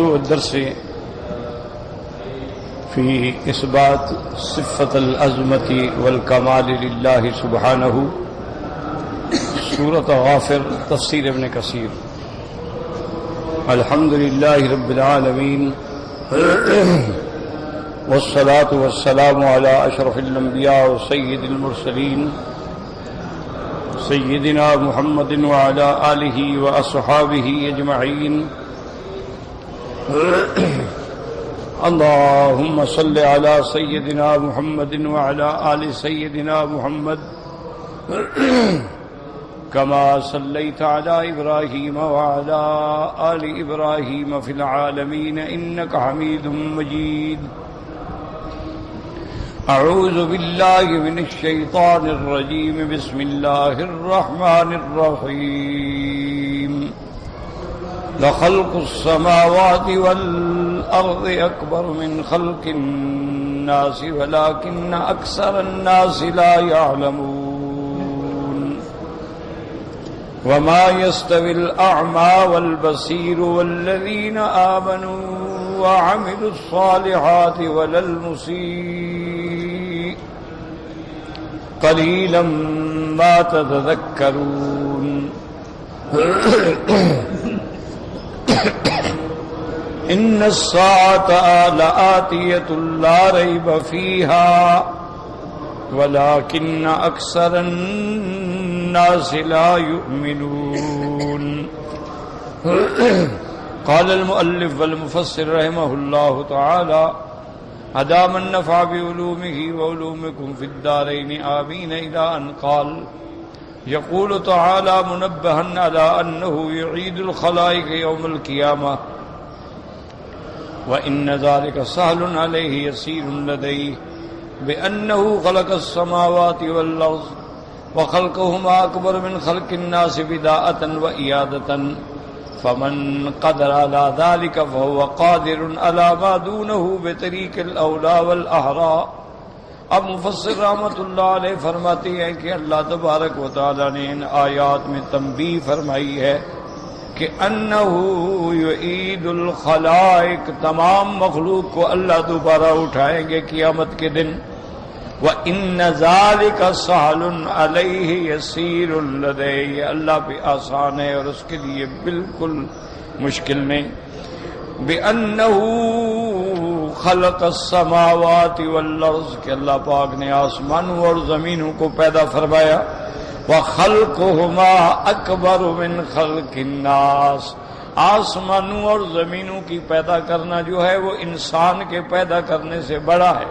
موضوع الدرس في إثبات صفة العظمة والكمال لله سبحانه، سورة غافر، تفسیر ابن کثیر۔ الحمد للہ رب العالمین والصلاة والسلام على اشرف الانبیاء وسید المرسلین سیدنا محمد وعلى آلہ واصحابہ اجمعین۔ اللهم صل على سيدنا محمد وعلى آل سيدنا محمد كما صليت على إبراهيم وعلى آل إبراهيم في العالمين إنك حميد مجيد۔ أعوذ بالله من الشيطان الرجيم، بسم الله الرحمن الرحيم۔ لخلق السماوات والأرض أكبر من خلق الناس ولكن أكثر الناس لا يعلمون۔ وما يستوي الأعمى والبصير والذين آمنوا وعملوا الصالحات ولا المسيء قليلا ما تتذكرون۔ إن الساعة لآتية لا ريب فيها ولكن أكثر الناس لا يؤمنون۔ قال المؤلف والمفسر رحمه الله تعالى أدام النفع بعلومه وعلومكم في الدارين آمين، إلى أن قال يقول تعالى منبها على أنه يعيد الخلائق يوم القيامة، وإن ذلك سهل عليه يسير لديه، بأنه خلق السماوات والأرض وخلقهما أكبر من خلق الناس بداءة وإيادة، فمن قدر على ذلك فهو قادر على ما دونه بطريق الأولى والأحرى۔ اب مفسر رحمۃ اللہ علیہ فرماتے ہیں کہ اللہ تبارک و تعالی نے ان آیات میں تنبیہ فرمائی ہے کہ انہ یعید الخلائق، تمام مخلوق کو اللہ دوبارہ اٹھائیں گے قیامت کے دن۔ وَإِنَّ ذَلِكَ سَهْلٌ عَلَيْهِ يَسِيرٌ لَدَيْهِ، یہ اللہ پہ آسان ہے اور اس کے لیے بالکل مشکل نہیں۔ بِأَنَّهُ خلق السماوات والارض، کہ اللہ پاک نے آسمانوں اور زمینوں کو پیدا فرمایا۔ وخلقهما اکبر من خلق الناس، آسمانوں اور زمینوں کی پیدا کرنا جو ہے وہ انسان کے پیدا کرنے سے بڑا ہے۔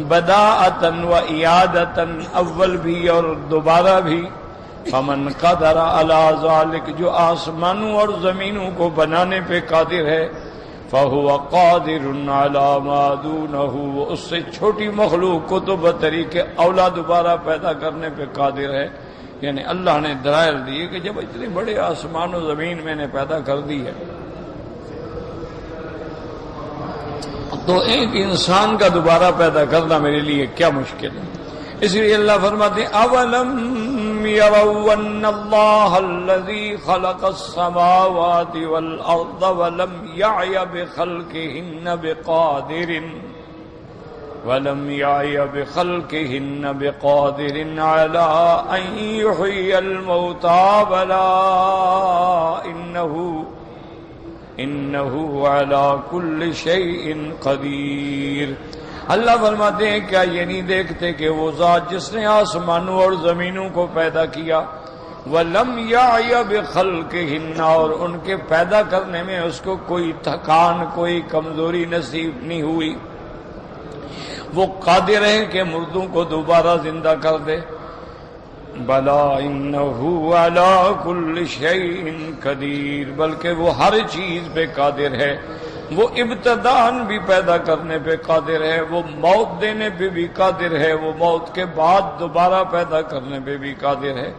بداءتن و اعادتن، اول بھی اور دوبارہ بھی۔ فمن قدر علی ذلک، جو آسمانوں اور زمینوں کو بنانے پہ قادر ہے، فَهُوَ قَادِرٌ عَلَى مَا دُونَهُ، وہ اس سے چھوٹی مخلوق کو تو بطریق اولا دوبارہ پیدا کرنے پہ قادر ہے۔ یعنی اللہ نے دلائل دیے کہ جب اتنے بڑے آسمان و زمین میں نے پیدا کر دی ہے تو ایک انسان کا دوبارہ پیدا کرنا میرے لیے کیا مشکل ہے۔ اس لیے اللہ فرماتے ہیں اولم يروا ان اللہ الذي خلق السماوات والارض ولم يعي بخلقهن بقادر على ان يحيي الموتى بلى انه على كل شيء قدیر۔ اللہ فرماتے ہیں کیا یہ نہیں دیکھتے کہ وہ ذات جس نے آسمانوں اور زمینوں کو پیدا کیا، وَلَمْ يَعْيَ بِخَلْقِهِنَّ، اور ان کے پیدا کرنے میں اس کو کوئی تھکان، کوئی کمزوری نصیب نہیں ہوئی، وہ قادر ہے کہ مردوں کو دوبارہ زندہ کر دے۔ بَلَا إِنَّهُ عَلَى كُلِّ شَيْءٍ قَدِيرٌ، بلکہ وہ ہر چیز پہ قادر ہے۔ وہ ابتداءً بھی پیدا کرنے پہ قادر ہے، وہ موت دینے پہ بھی قادر ہے، وہ موت کے بعد دوبارہ پیدا کرنے پہ بھی قادر ہے۔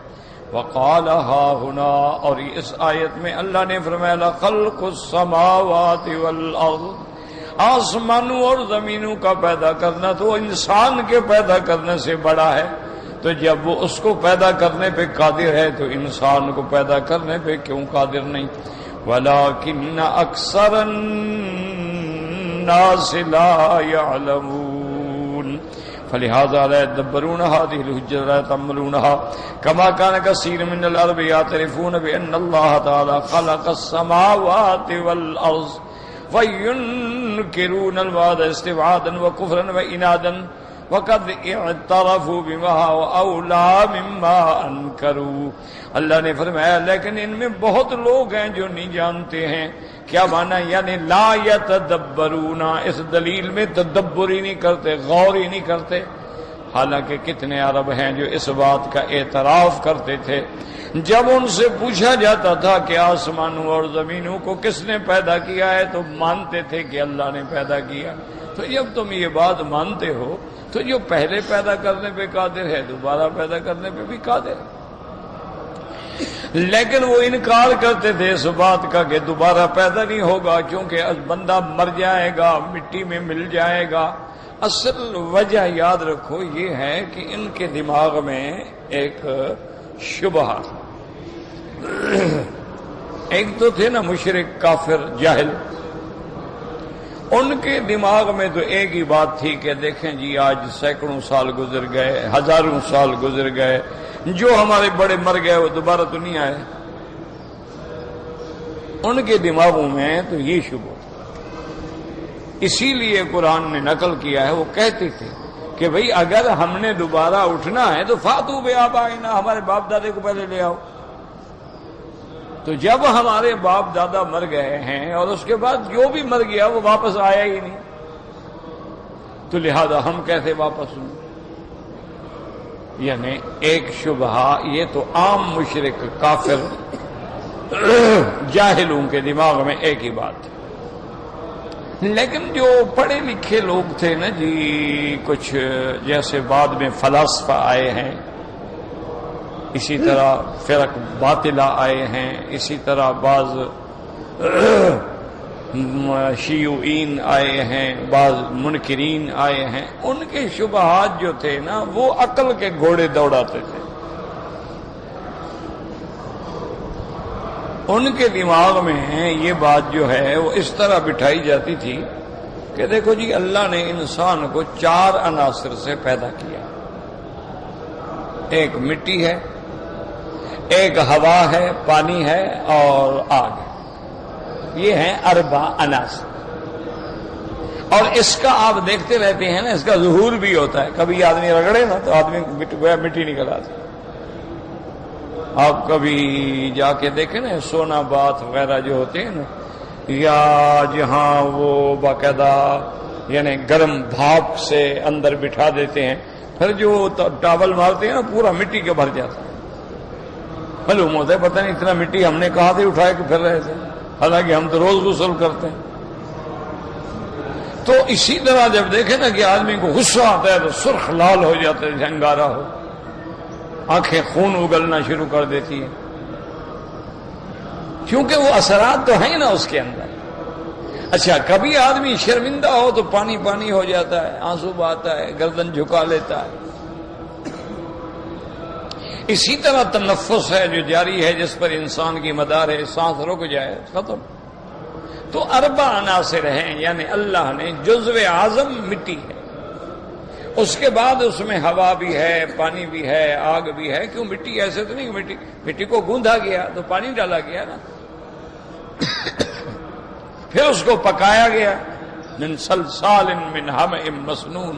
وقال ہا ہنا، اور اس آیت میں اللہ نے فرمایا لخلق السماوات والارض، آسمانوں اور زمینوں کا پیدا کرنا تو انسان کے پیدا کرنے سے بڑا ہے۔ تو جب وہ اس کو پیدا کرنے پہ قادر ہے تو انسان کو پیدا کرنے پہ کیوں قادر نہیں؟ ولكن أكثر الناس لا يعلمون فلهذا لا يدبرون هذه الحجة ولا يتأملونها كما كان كثير من العرب يعترفون بأن الله تعالى خلق السماوات والأرض وينكرون الوعد استبعادا وكفرا وإنادا وقد اعترفوا بما هو اولا مما انکروا. اللہ نے فرمایا لیکن ان میں بہت لوگ ہیں جو نہیں جانتے ہیں. کیا مانا؟ یعنی لا یتدبرون، اس دلیل میں تدبر ہی نہیں کرتے، غور ہی نہیں کرتے. حالانکہ کتنے عرب ہیں جو اس بات کا اعتراف کرتے تھے. جب ان سے پوچھا جاتا تھا کہ آسمانوں اور زمینوں کو کس نے پیدا کیا ہے تو مانتے تھے کہ اللہ نے پیدا کیا. تو جب تم یہ بات مانتے ہو تو جو پہلے پیدا کرنے پہ قادر ہے دوبارہ پیدا کرنے پہ بھی قادر ہے. لیکن وہ انکار کرتے تھے اس بات کا کہ دوبارہ پیدا نہیں ہوگا کیونکہ بندہ مر جائے گا، مٹی میں مل جائے گا. اصل وجہ یاد رکھو یہ ہے کہ ان کے دماغ میں ایک شبہ، ایک تو تھے نا مشرک کافر جاہل، ان کے دماغ میں تو ایک ہی بات تھی کہ دیکھیں جی آج سینکڑوں سال گزر گئے، ہزاروں سال گزر گئے، جو ہمارے بڑے مر گئے وہ دوبارہ تو نہیں آئے. ان کے دماغوں میں تو یہ شبہ. اسی لیے قرآن نے نقل کیا ہے، وہ کہتے تھے کہ بھئی اگر ہم نے دوبارہ اٹھنا ہے تو فاتو بآبائنا، ہمارے باپ دادے کو پہلے لے آؤ. تو جب ہمارے باپ دادا مر گئے ہیں اور اس کے بعد جو بھی مر گیا وہ واپس آیا ہی نہیں، تو لہذا ہم کیسے واپس ہوں؟ یعنی ایک شبہ. یہ تو عام مشرک کافر جاہلوں کے دماغ میں ایک ہی بات ہے. لیکن جو پڑھے لکھے لوگ تھے نا جی، کچھ جیسے بعد میں فلاسفہ آئے ہیں، اسی طرح فرق باطلہ آئے ہیں، اسی طرح بعض شیوعین آئے ہیں، بعض منکرین آئے ہیں. ان کے شبہات جو تھے نا وہ عقل کے گھوڑے دوڑاتے تھے. ان کے دماغ میں یہ بات جو ہے وہ اس طرح بٹھائی جاتی تھی کہ دیکھو جی اللہ نے انسان کو 4 عناصر سے پیدا کیا. ایک مٹی ہے، ایک ہوا ہے، پانی ہے اور آگ. یہ ہیں 4 عناصر. اور اس کا آپ دیکھتے رہتے ہیں نا، اس کا ظہور بھی ہوتا ہے. کبھی آدمی رگڑے نا تو آدمی مٹی نکل آتی. آپ کبھی جا کے دیکھیں نا سونا بات وغیرہ جو ہوتے ہیں نا، یا جہاں وہ باقاعدہ یعنی گرم بھاپ سے اندر بٹھا دیتے ہیں، پھر جو ٹاول مارتے ہیں نا پورا مٹی کے بھر جاتا ہے. معلوم ہوتا ہے پتہ نہیں اتنا مٹی ہم نے کہاں سے اٹھائے کہ پھر رہے تھے، حالانکہ ہم تو روز غسل کرتے ہیں. تو اسی طرح جب دیکھیں نا کہ آدمی کو غصہ آتا ہے تو سرخ لال ہو جاتا ہے، انگارہ ہو، آنکھیں خون اگلنا شروع کر دیتی ہیں، کیونکہ وہ اثرات تو ہیں نا اس کے اندر. اچھا کبھی آدمی شرمندہ ہو تو پانی پانی ہو جاتا ہے، آنسو بہاتا ہے، گردن جھکا لیتا ہے. اسی طرح تنفس ہے جو جاری ہے، جس پر انسان کی مدار ہے، سانس رک جائے ختم. تو 4 عناصر ہیں، یعنی اللہ نے جزو اعظم مٹی ہے، اس کے بعد اس میں ہوا بھی ہے، پانی بھی ہے، آگ بھی ہے. کیوں مٹی ایسے تو نہیں، مٹی کو گوندھا گیا تو پانی ڈالا گیا نا، پھر اس کو پکایا گیا، من صلصال من حمأ مسنون.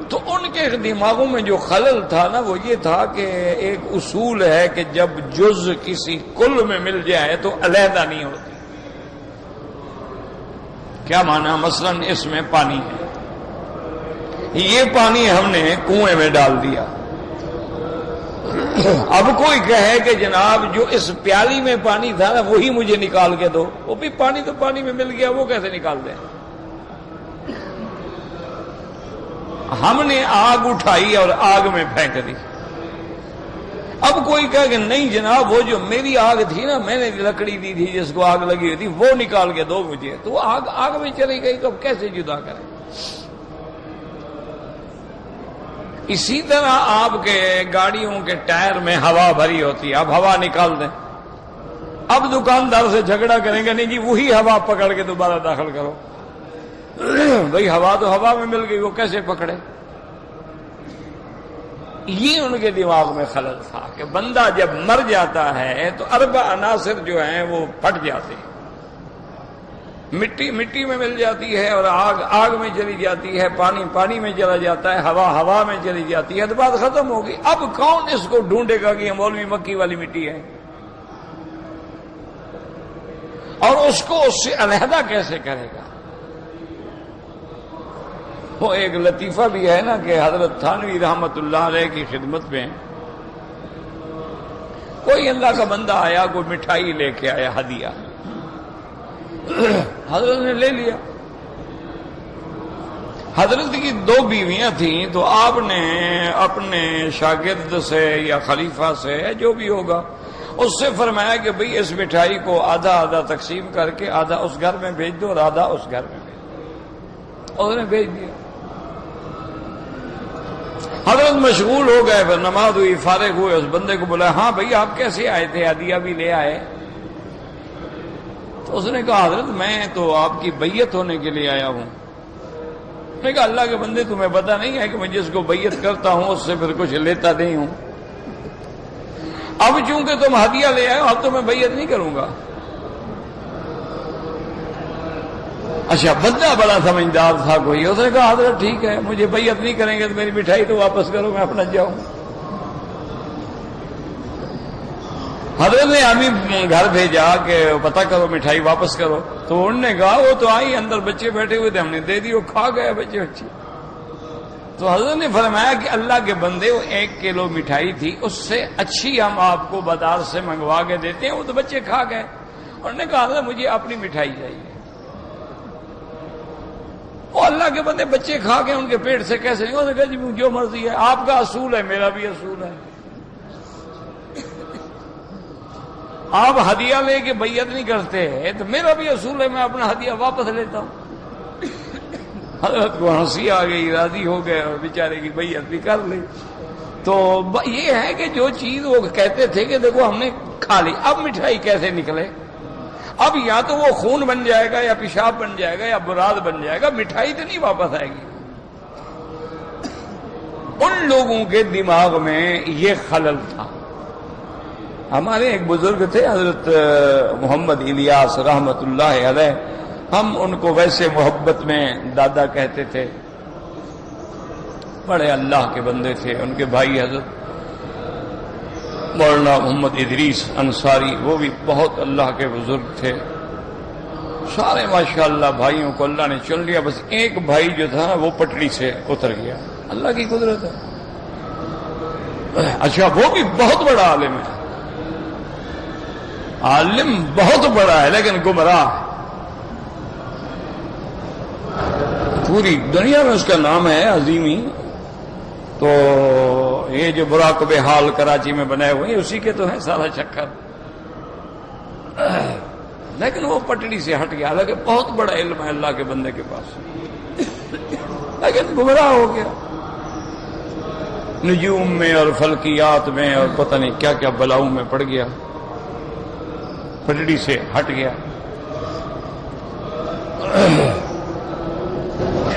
تو ان کے دماغوں میں جو خلل تھا نا وہ یہ تھا کہ ایک اصول ہے کہ جب جز کسی کل میں مل جائے تو علیحدہ نہیں ہوتی. کیا مانا؟ مثلا اس میں پانی ہے، یہ پانی ہم نے کنویں میں ڈال دیا. اب کوئی کہے کہ جناب جو اس پیالی میں پانی تھا نا وہی مجھے نکال کے دو، وہ بھی پانی تو پانی میں مل گیا، وہ کیسے نکال دیں؟ ہم نے آگ اٹھائی اور آگ میں پھینک دی. اب کوئی کہے کہ نہیں جناب وہ جو میری آگ تھی نا، میں نے لکڑی دی تھی جس کو آگ لگی ہوئی تھی، وہ نکال کے دو مجھے، تو وہ آگ میں چلی گئی تو اب کیسے جدا کریں؟ اسی طرح آپ کے گاڑیوں کے ٹائر میں ہوا بھری ہوتی ہے، اب ہوا نکال دیں، اب دکاندار سے جھگڑا کریں گے نہیں جی وہی ہوا پکڑ کے دوبارہ داخل کرو. بھئی ہوا تو ہوا میں مل گئی, وہ کیسے پکڑے؟ یہ ان کے دماغ میں خلل تھا کہ بندہ جب مر جاتا ہے تو اربع عناصر جو ہیں وہ پھٹ جاتے ہیں. مٹی مٹی میں مل جاتی ہے, اور آگ آگ میں چلی جاتی ہے, پانی پانی میں چلا جاتا ہے, ہوا ہوا میں چلی جاتی ہے, تو بات ختم ہوگی. اب کون اس کو ڈھونڈے گا کہ یہ مولوی مکی والی مٹی ہے, اور اس کو اس سے علیحدہ کیسے کرے گا؟ وہ ایک لطیفہ بھی ہے نا کہ حضرت تھانوی رحمت اللہ علیہ کی خدمت میں کوئی اللہ کا بندہ آیا, کوئی مٹھائی لے کے آیا ہدیہ, حضرت نے لے لیا. حضرت کی 2 بیویاں تھیں, تو آپ نے اپنے شاگرد سے یا خلیفہ سے جو بھی ہوگا اس سے فرمایا کہ بھئی اس مٹھائی کو آدھا آدھا تقسیم کر کے آدھا اس گھر میں بھیج دو اور آدھا اس گھر میں بھیج دو. اس نے بھیج دیا. حضرت مشغول ہو گئے, پھر نماز ہوئی, فارغ ہوئے, اس بندے کو بولا ہاں بھئی آپ کیسے آئے تھے, ہدیہ بھی لے آئے؟ تو اس نے کہا حضرت میں تو آپ کی بیعت ہونے کے لیے آیا ہوں. اس نے کہا اللہ کے بندے تمہیں پتہ نہیں ہے کہ میں جس کو بیعت کرتا ہوں اس سے پھر کچھ لیتا نہیں ہوں. اب چونکہ تم ہدیہ لے آئے ہو اب تو میں بیعت نہیں کروں گا. اچھا بندہ بڑا سمجھدار تھا کوئی, اس نے کہا حضرت ٹھیک ہے مجھے بیعت نہیں کریں گے تو میری مٹھائی تو واپس کرو, میں اپنا جاؤں. حضرت نے ابھی گھر بھیجا کہ پتہ کرو مٹھائی واپس کرو. تو انہوں نے کہا وہ تو آئی, اندر بچے بیٹھے ہوئے تھے, ہم نے دے دی, وہ کھا گئے بچے بچے. تو حضرت نے فرمایا کہ اللہ کے بندے وہ 1 کلو مٹھائی تھی, اس سے اچھی ہم آپ کو بازار سے منگوا کے دیتے ہیں, وہ تو بچے کھا گئے. انہوں نے کہا حضرت مجھے اپنی مٹھائی چاہیے. وہ اللہ کے بندے بچے کھا گئے, ان کے پیٹ سے کیسے نہیں؟ انہوں نے کہا جی جو مرضی ہے, آپ کا اصول ہے میرا بھی اصول ہے. آپ ہدیہ لے کے بیعت نہیں کرتے تو میرا بھی اصول ہے, میں اپنا ہدیہ واپس لیتا ہوں. حضرت کو ہنسی آ گئی, راضی ہو گئے اور بیچارے کی بیعت بھی کر لی. تو یہ ہے کہ جو چیز وہ کہتے تھے کہ دیکھو ہم نے کھا لی, اب مٹھائی کیسے نکلے؟ اب یا تو وہ خون بن جائے گا, یا پیشاب بن جائے گا, یا براد بن جائے گا, مٹھائی تو نہیں واپس آئے گی. ان لوگوں کے دماغ میں یہ خلل تھا. ہمارے ایک بزرگ تھے حضرت محمد الیاس رحمت اللہ علیہ, ہم ان کو ویسے محبت میں دادا کہتے تھے, بڑے اللہ کے بندے تھے. ان کے بھائی حضرت مولانا محمد ادریس انصاری, وہ بھی بہت اللہ کے بزرگ تھے. سارے ماشاءاللہ بھائیوں کو اللہ نے چن لیا, بس ایک بھائی جو تھا وہ پٹڑی سے اتر گیا. اللہ کی قدرت ہے. اچھا وہ بھی بہت بڑا عالم ہے, عالم بہت بڑا ہے, لیکن گمراہ. پوری دنیا میں اس کا نام ہے عظیمی. تو یہ جو مراقب حال کراچی میں بنائے ہوئے ہیں اسی کے تو ہیں سارا چکر. لیکن وہ پٹڑی سے ہٹ گیا, حالانکہ بہت بڑا علم ہے اللہ کے بندے کے پاس, لیکن گمراہ ہو گیا. نجوم میں اور فلکیات میں اور پتہ نہیں کیا کیا بلاؤں میں پڑ گیا, پٹڑی سے ہٹ گیا.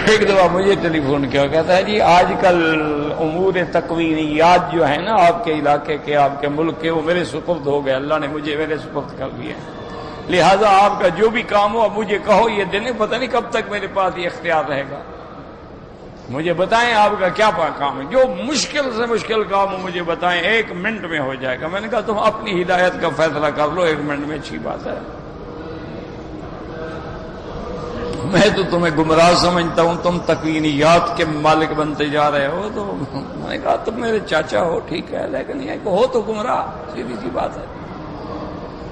ایک دفعہ مجھے ٹیلی فون کیا, کہتا ہے جی آج کل امور تکوینیات جو ہیں نا آپ کے علاقے کے, آپ کے ملک کے, وہ میرے سپرد ہو گئے, اللہ نے مجھے میرے سپرد کر دیا, لہذا آپ کا جو بھی کام ہو اب مجھے کہو, یہ دن پتہ نہیں کب تک میرے پاس یہ اختیار رہے گا. مجھے بتائیں آپ کا کیا کام ہے, جو مشکل سے مشکل کام ہو مجھے بتائیں, 1 منٹ میں ہو جائے گا. میں نے کہا تم اپنی ہدایت کا فیصلہ کر لو, 1 منٹ میں اچھی بات ہے. میں تو تمہیں گمراہ سمجھتا ہوں, تم تکوینیات کے مالک بنتے جا رہے ہو. تو میں نے کہا تم میرے چاچا ہو ٹھیک ہے, لیکن یہ کہ ہو تو گمراہ, سیدھی سی بات ہے.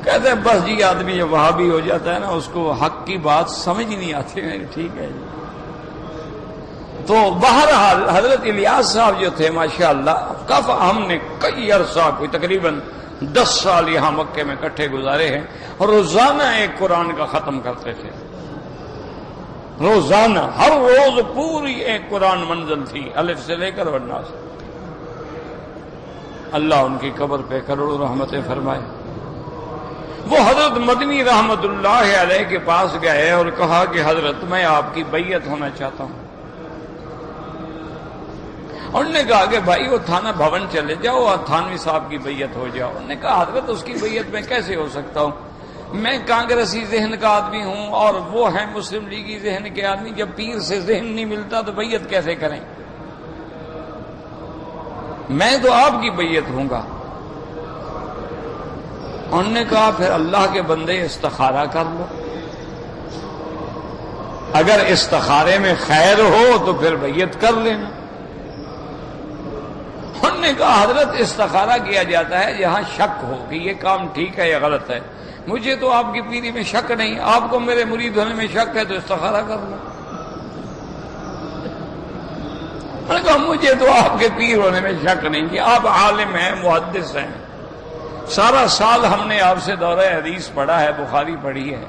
کہتے ہیں بس جی آدمی جب وہاں بھی ہو جاتا ہے نا اس کو حق کی بات سمجھ ہی نہیں آتی. ٹھیک ہے جی. تو بہرحال حضرت الیاس صاحب جو تھے ماشاءاللہ, ہم نے کئی عرصہ کوئی تقریباً 10 سال یہاں مکے میں اکٹھے گزارے ہیں, اور روزانہ ایک قرآن کا ختم کرتے تھے. روزانہ ہر روز پوری ایک قرآن منزل تھی, الف سے لے کر والناس. اللہ ان کی قبر پہ کروڑوں رحمتیں فرمائے. وہ حضرت مدنی رحمت اللہ علیہ کے پاس گئے اور کہا کہ حضرت میں آپ کی بیعت ہونا چاہتا ہوں. انہوں نے کہا کہ بھائی وہ تھانہ بھون چلے جاؤ اور تھانوی صاحب کی بیعت ہو جاؤ. انہوں نے کہا حضرت اس کی بیعت میں کیسے ہو سکتا ہوں؟ میں کانگریسی ذہن کا آدمی ہوں اور وہ ہیں مسلم لیگی ذہن کے آدمی. جب پیر سے ذہن نہیں ملتا تو بیعت کیسے کریں؟ میں تو آپ کی بیعت ہوں گا. انہوں نے کہا پھر اللہ کے بندے استخارہ کر لو، اگر استخارے میں خیر ہو تو پھر بیعت کر لینا. انہوں نے کہا حضرت استخارہ کیا جاتا ہے جہاں شک ہو کہ یہ کام ٹھیک ہے یا غلط ہے. مجھے تو آپ کی پیری میں شک نہیں، آپ کو میرے مرید ہونے میں شک ہے تو استخارہ کر لو. انہوں نے کہا مجھے تو آپ کے پیر ہونے میں شک نہیں کہ آپ عالم ہیں، محدث ہیں، سارا سال ہم نے آپ سے دورہ حدیث پڑھا ہے، بخاری پڑھی ہے،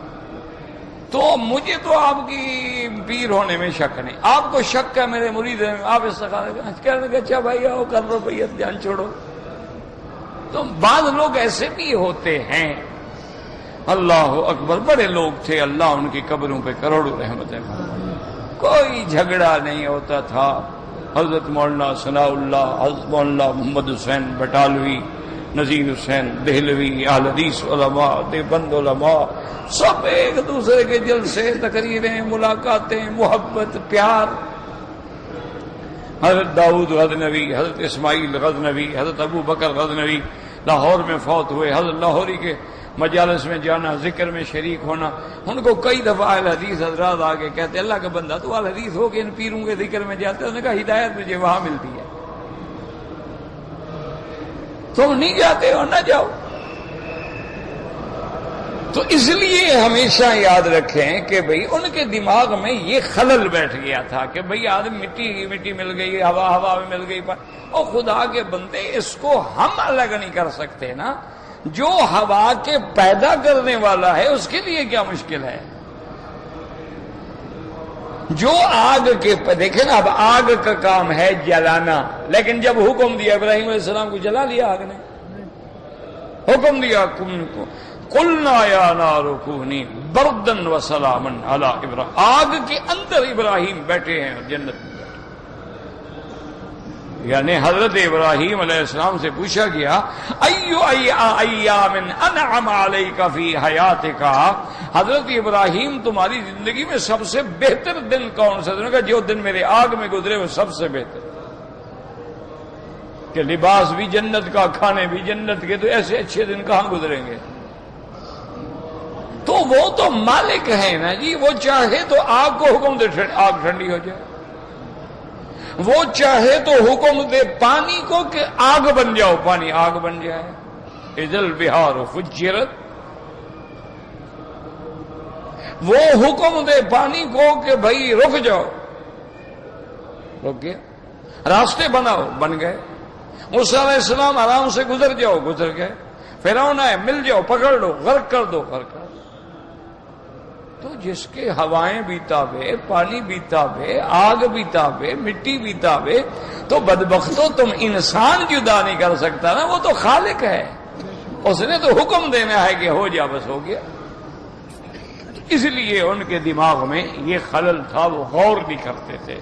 تو مجھے تو آپ کی پیر ہونے میں شک نہیں. آپ کو شک ہے میرے مرید ہیں، آپ استخارہ کہنے کہ اچھا بھائی آؤ کر لو بیعت، جان چھوڑو. تو بعض لوگ ایسے بھی ہوتے ہیں. اللہ اکبر، بڑے لوگ تھے، اللہ ان کی قبروں پہ کروڑوں رحمتیں فرمائے. کوئی جھگڑا نہیں ہوتا تھا. حضرت مولانا ثناء اللہ، حضرت مولانا محمد حسین بٹالوی، نذیر حسین دہلوی، اہل حدیث علماء، دیوبند علماء، سب ایک دوسرے کے جلسے، تقریریں، ملاقاتیں، محبت، پیار. حضرت داؤد غزنوی، حضرت اسماعیل غزنوی، حضرت ابو بکر غزنوی لاہور میں فوت ہوئے. حضرت لاہوری کے مجالس میں جانا، ذکر میں شریک ہونا. ان کو کئی دفعہ اہل حدیث حضرات آگے کہتے اللہ کا بندہ تو اہل حدیث ہو کے ان پیروں کے ذکر میں جاتے. انہوں نے کہا ہدایت مجھے وہاں ملتی ہے، تم نہیں جاتے ہو نہ جاؤ. تو اس لیے ہمیشہ یاد رکھیں کہ بھئی ان کے دماغ میں یہ خلل بیٹھ گیا تھا کہ بھئی آدمی مٹی مل گئی، ہوا میں مل گئی. اور خدا کے بندے اس کو ہم الگ نہیں کر سکتے نا. جو ہوا کے پیدا کرنے والا ہے اس کے لیے کیا مشکل ہے؟ جو آگ کے دیکھیں نا، اب آگ کا کام ہے جلانا، لیکن جب حکم دیا ابراہیم علیہ السلام کو جلا لیا آگ نے. حکم دیا قلنا یا نار کونی بردن وسلاما علی ابراہیم. آگ کے اندر ابراہیم بیٹھے ہیں جنت میں. یعنی حضرت ابراہیم علیہ السلام سے پوچھا گیا ایو ایام انعم علیک فی حیاتک، حضرت ابراہیم تمہاری زندگی میں سب سے بہتر دن کون سا؟ دن کا جو دن میرے آگ میں گزرے وہ سب سے بہتر. کہ لباس بھی جنت کا، کھانے بھی جنت کے، تو ایسے اچھے دن کہاں گزریں گے؟ تو وہ تو مالک ہے نا جی، وہ چاہے تو آگ کو حکم دے آگ ٹھنڈی ہو جائے، وہ چاہے تو حکم دے پانی کو کہ آگ بن جاؤ، پانی آگ بن جائے. اذا البحار فجرت، وہ حکم دے پانی کو کہ بھائی رک جاؤ، رک گیا. راستے بناؤ، بن گئے. موسیٰ علیہ السلام آرام سے گزر جاؤ، گزر گئے. فرعون ہے مل جاؤ، پکڑ لو، غرق کر دو، غرق کر دو. تو جس کے ہوائیں بھی تابع، پانی بھی تابع، آگ بھی تابع، مٹی بھی تابع، تو بدبختو تم انسان جدا نہیں کر سکتا نا، وہ تو خالق ہے، اس نے تو حکم دینا ہے کہ ہو جا، بس ہو گیا. اس لیے ان کے دماغ میں یہ خلل تھا، وہ غور نہیں کرتے تھے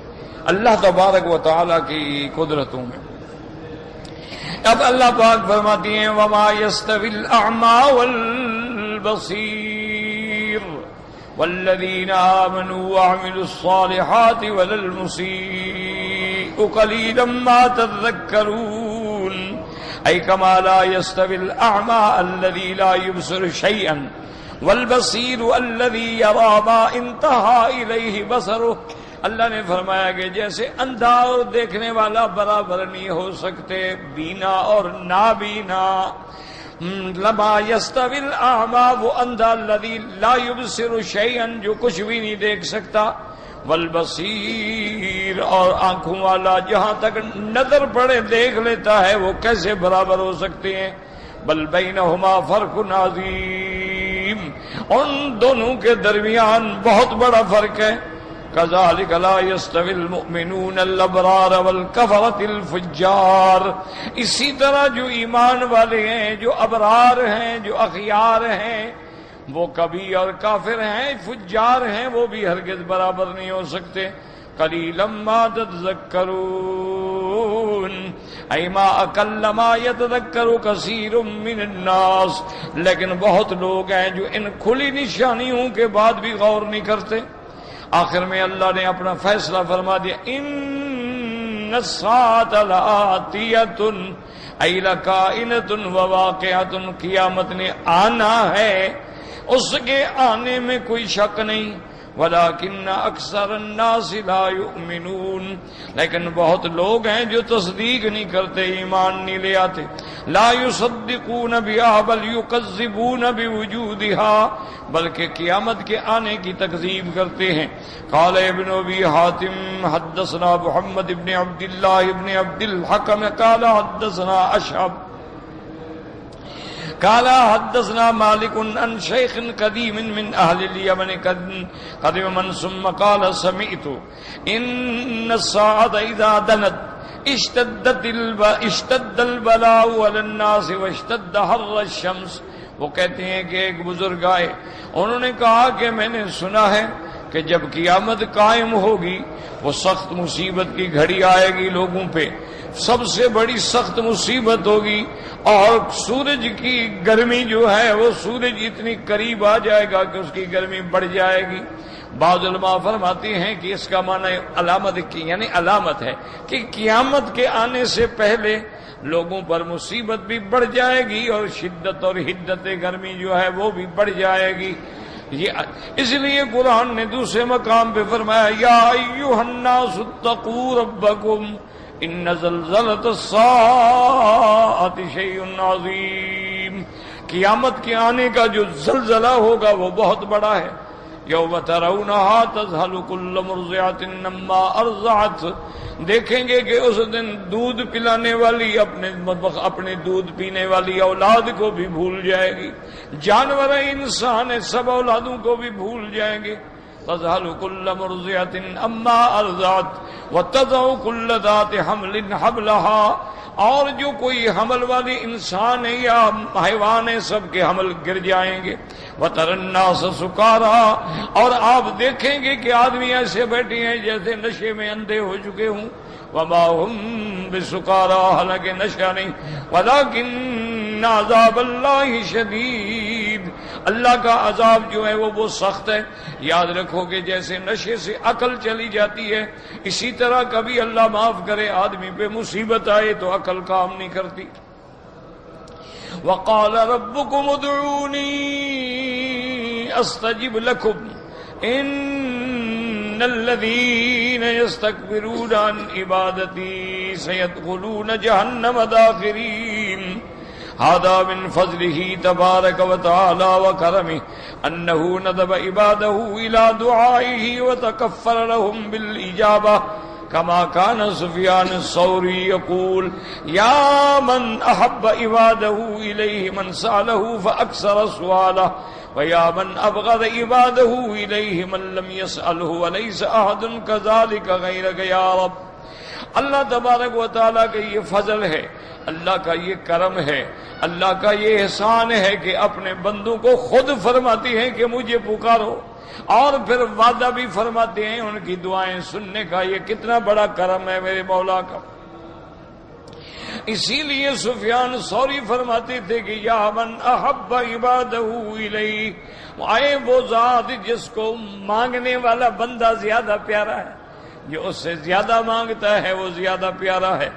اللہ تبارک و تعالیٰ کی قدرتوں میں. اب اللہ پاک فرماتی ہیں وما يستوي الاعمى والبصير والذين آمنوا وعملوا الصالحات ولا المسيء قليلا ما تذكرون. أي كما لا يستوي الأعمى الذي لا يبصر شيئا والبصير الذي يرى ما انتهى إليه بصره. اللہ نے فرمایا کہ جیسے اندھا اور دیکھنے والا برابر نہیں ہو سکتے، بینا اور نابینا. لما يستوي الاعمى، وہ اندھا الذي لا يبصر شيئا، جو کچھ بھی نہیں دیکھ سکتا، والبصیر، اور آنکھوں والا جہاں تک نظر پڑے دیکھ لیتا ہے، وہ کیسے برابر ہو سکتے ہیں؟ بل بینہما فرق عظیم، ان دونوں کے درمیان بہت بڑا فرق ہے. كذلك لا يستوي المؤمنون الابرار والكفرة الفجار. اسی طرح جو ایمان والے ہیں، جو ابرار ہیں، جو اخیار ہیں، وہ کبھی اور کافر ہیں، فجار ہیں، وہ بھی ہرگز برابر نہیں ہو سکتے. قلیلا ما تذکرون ای ما اقل ما یتذکر کثیر من الناس. لیکن بہت لوگ ہیں جو ان کھلی نشانیوں کے بعد بھی غور نہیں کرتے. آخر میں اللہ نے اپنا فیصلہ فرما دیا، ان الساعۃ لآتیۃ ای لکائنۃ وواقعۃ. قیامت نے آنا ہے، اس کے آنے میں کوئی شک نہیں. ولیکن اکثر الناس لا یؤمنون. لیکن بہت لوگ ہیں جو تصدیق نہیں کرتے، ایمان نہیں لے آتے. لا یصدقون بها بل یکذبون بوجودها. بلکہ قیامت کے آنے کی تکذیب کرتے ہیں. قال ابن ابی حاتم حدثنا محمد بن عبد اللہ بن عبد الحکم قال حدثنا اشعب قال حدثنا مالك عن شيخ قديم من أهل اليمن قدم من ثم قال سمعت إن الساعة إذا دنت اشتد البلاء على الناس واشتد حر الشمس. وہ کہتے ہیں کہ ایک بزرگ آئے، انہوں نے کہا کہ میں نے سنا ہے کہ جب قیامت قائم ہوگی وہ سخت مصیبت کی گھڑی آئے گی لوگوں پہ، سب سے بڑی سخت مصیبت ہوگی، اور سورج کی گرمی جو ہے وہ سورج اتنی قریب آ جائے گا کہ اس کی گرمی بڑھ جائے گی. بعض علماء فرماتے ہیں کہ اس کا معنی علامت کی یعنی علامت ہے کہ قیامت کے آنے سے پہلے لوگوں پر مصیبت بھی بڑھ جائے گی اور شدت اور حدت گرمی جو ہے وہ بھی بڑھ جائے گی. یہ اس لیے قرآن نے دوسرے مقام پہ فرمایا یا ایھا الناس اتقوا ربکم ان زلزلۃ الساعۃ شیء عظیم. قیامت کے آنے کا جو زلزلہ ہوگا وہ بہت بڑا ہے. یوم ترونھا تذہل کل مرضعۃ عما ارضعت. دیکھیں گے کہ اس دن دودھ پلانے والی اپنے دودھ پینے والی اولاد کو بھی بھول جائے گی. جانور انسان سب اولادوں کو بھی بھول جائیں گے. تذہل کل مرضعۃ عما ارضعت وتضع کل ذات حمل حملها. اور جو کوئی حمل والی انسان ہے یا حیوان ہے سب کے حمل گر جائیں گے. وتری الناس سکارا. اور آپ دیکھیں گے کہ آدمی ایسے بیٹھے ہیں جیسے نشے میں اندھے ہو چکے ہوں. وما هم بسکارا، حالانکہ نشہ نہیں. ولکن عذاب اللہ شدید. اللہ کا عذاب جو ہے وہ سخت ہے. یاد رکھو کہ جیسے نشے سے عقل چلی جاتی ہے، اسی طرح کبھی اللہ معاف کرے آدمی پہ مصیبت آئے تو عقل کام نہیں کرتی. وقال ربكم ادعوني استجب لكم ان الذين يستكبرون عن عبادتي سيدخلون جهنم داخرين. هذا من فضله تبارك وتعالى وكرمه أنه ندب عباده إلى دعائه وتكفر لهم بالإجابة كما كان سفيان الثوري يقول يا من أحب عباده إليه من سأله فأكثر سؤاله ويا من أبغض عباده إليه من لم يسأله وليس أحد كذلك غيرك يا رب. اللہ تبارک و تعالیٰ کا یہ فضل ہے، اللہ کا یہ کرم ہے، اللہ کا یہ احسان ہے کہ اپنے بندوں کو خود فرماتی ہیں کہ مجھے پکارو، اور پھر وعدہ بھی فرماتے ہیں ان کی دعائیں سننے کا. یہ کتنا بڑا کرم ہے میرے مولا کا. اسی لیے سفیان ثوری فرماتے تھے کہ یا من احب عبادہ الیہ، آئے وہ ذات جس کو مانگنے والا بندہ زیادہ پیارا ہے. جو اس سے زیادہ مانگتا ہے وہ زیادہ پیارا ہے،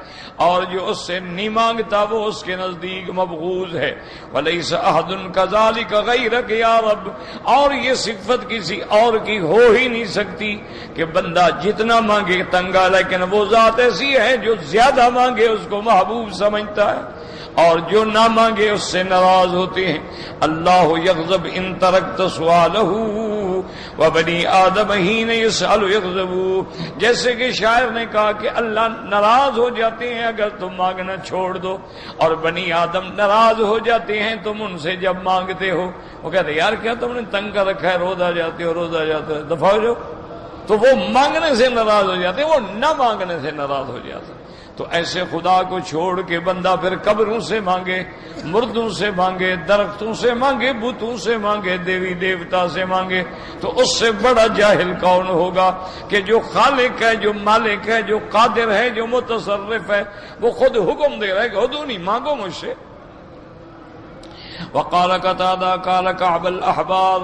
اور جو اس سے نہیں مانگتا وہ اس کے نزدیک مبغوض ہے. وَلَيْسَ أَحَدٌ كَذَلِكَ غَيْرَكَ يَا رَبِّ. اور یہ صفت کسی اور کی ہو ہی نہیں سکتی کہ بندہ جتنا مانگے تنگا، لیکن وہ ذات ایسی ہے جو زیادہ مانگے اس کو محبوب سمجھتا ہے، اور جو نہ مانگے اس سے ناراض ہوتے ہیں. اللہ یغضب ان ترکت سؤالہ وبنی آدم حین یسأل یغضب. جیسے کہ شاعر نے کہا کہ اللہ ناراض ہو جاتے ہیں اگر تم مانگنا چھوڑ دو، اور بنی آدم ناراض ہو جاتے ہیں تم ان سے جب مانگتے ہو. وہ کہتے یار کیا تم نے تنگ کر رکھا ہے، روزہ جاتے ہو روزہ جاتے ہو، دفع ہو جاؤ. تو وہ مانگنے سے ناراض ہو جاتے، وہ نہ مانگنے سے ناراض ہو جاتے۔ تو ایسے خدا کو چھوڑ کے بندہ پھر قبروں سے مانگے، مردوں سے مانگے، درختوں سے مانگے، بتوں سے مانگے، دیوی دیوتا سے مانگے، تو اس سے بڑا جاہل کون ہوگا کہ جو خالق ہے، جو مالک ہے، جو قادر ہے، جو متصرف ہے، وہ خود حکم دے رہا ہے کہ ادعونی، مانگو مجھ سے۔ وقال قتادہ قال كعب الأحبار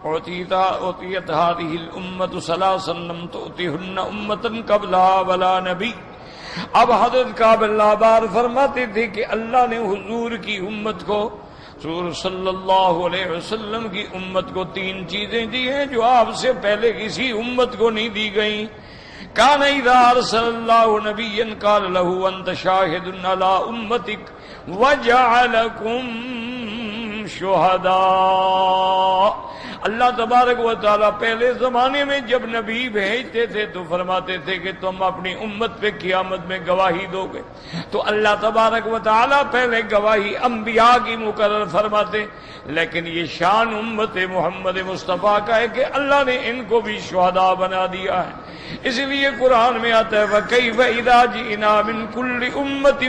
أعطيت هذه الأمة ثلاثا لم تؤتهن أمة قبلها ولا نبي۔ اب حضرت کعب الأحبار فرماتے تھے کہ اللہ نے حضور کی امت کو، حضور صلی اللہ علیہ وسلم کی امت کو 3 چیزیں دی ہیں جو آپ سے پہلے کسی امت کو نہیں دی گئیں۔ کان اذا ارسل اللہ نبیا قال له انت شاہد علی امتک وجعلکم شہداء۔ اللہ تبارک و تعالیٰ پہلے زمانے میں جب نبی بھیجتے تھے تو فرماتے تھے کہ تم اپنی امت پہ قیامت میں گواہی دو گے، تو اللہ تبارک و تعالیٰ پہلے گواہی انبیاء کی مقرر فرماتے، لیکن یہ شان امت محمد مصطفیٰ کا ہے کہ اللہ نے ان کو بھی شہداء بنا دیا ہے۔ اس لیے قرآن میں آتا ہے وَكَيْفَ إِذَا جِئْنَا مِن كُلِّ أُمَّةٍ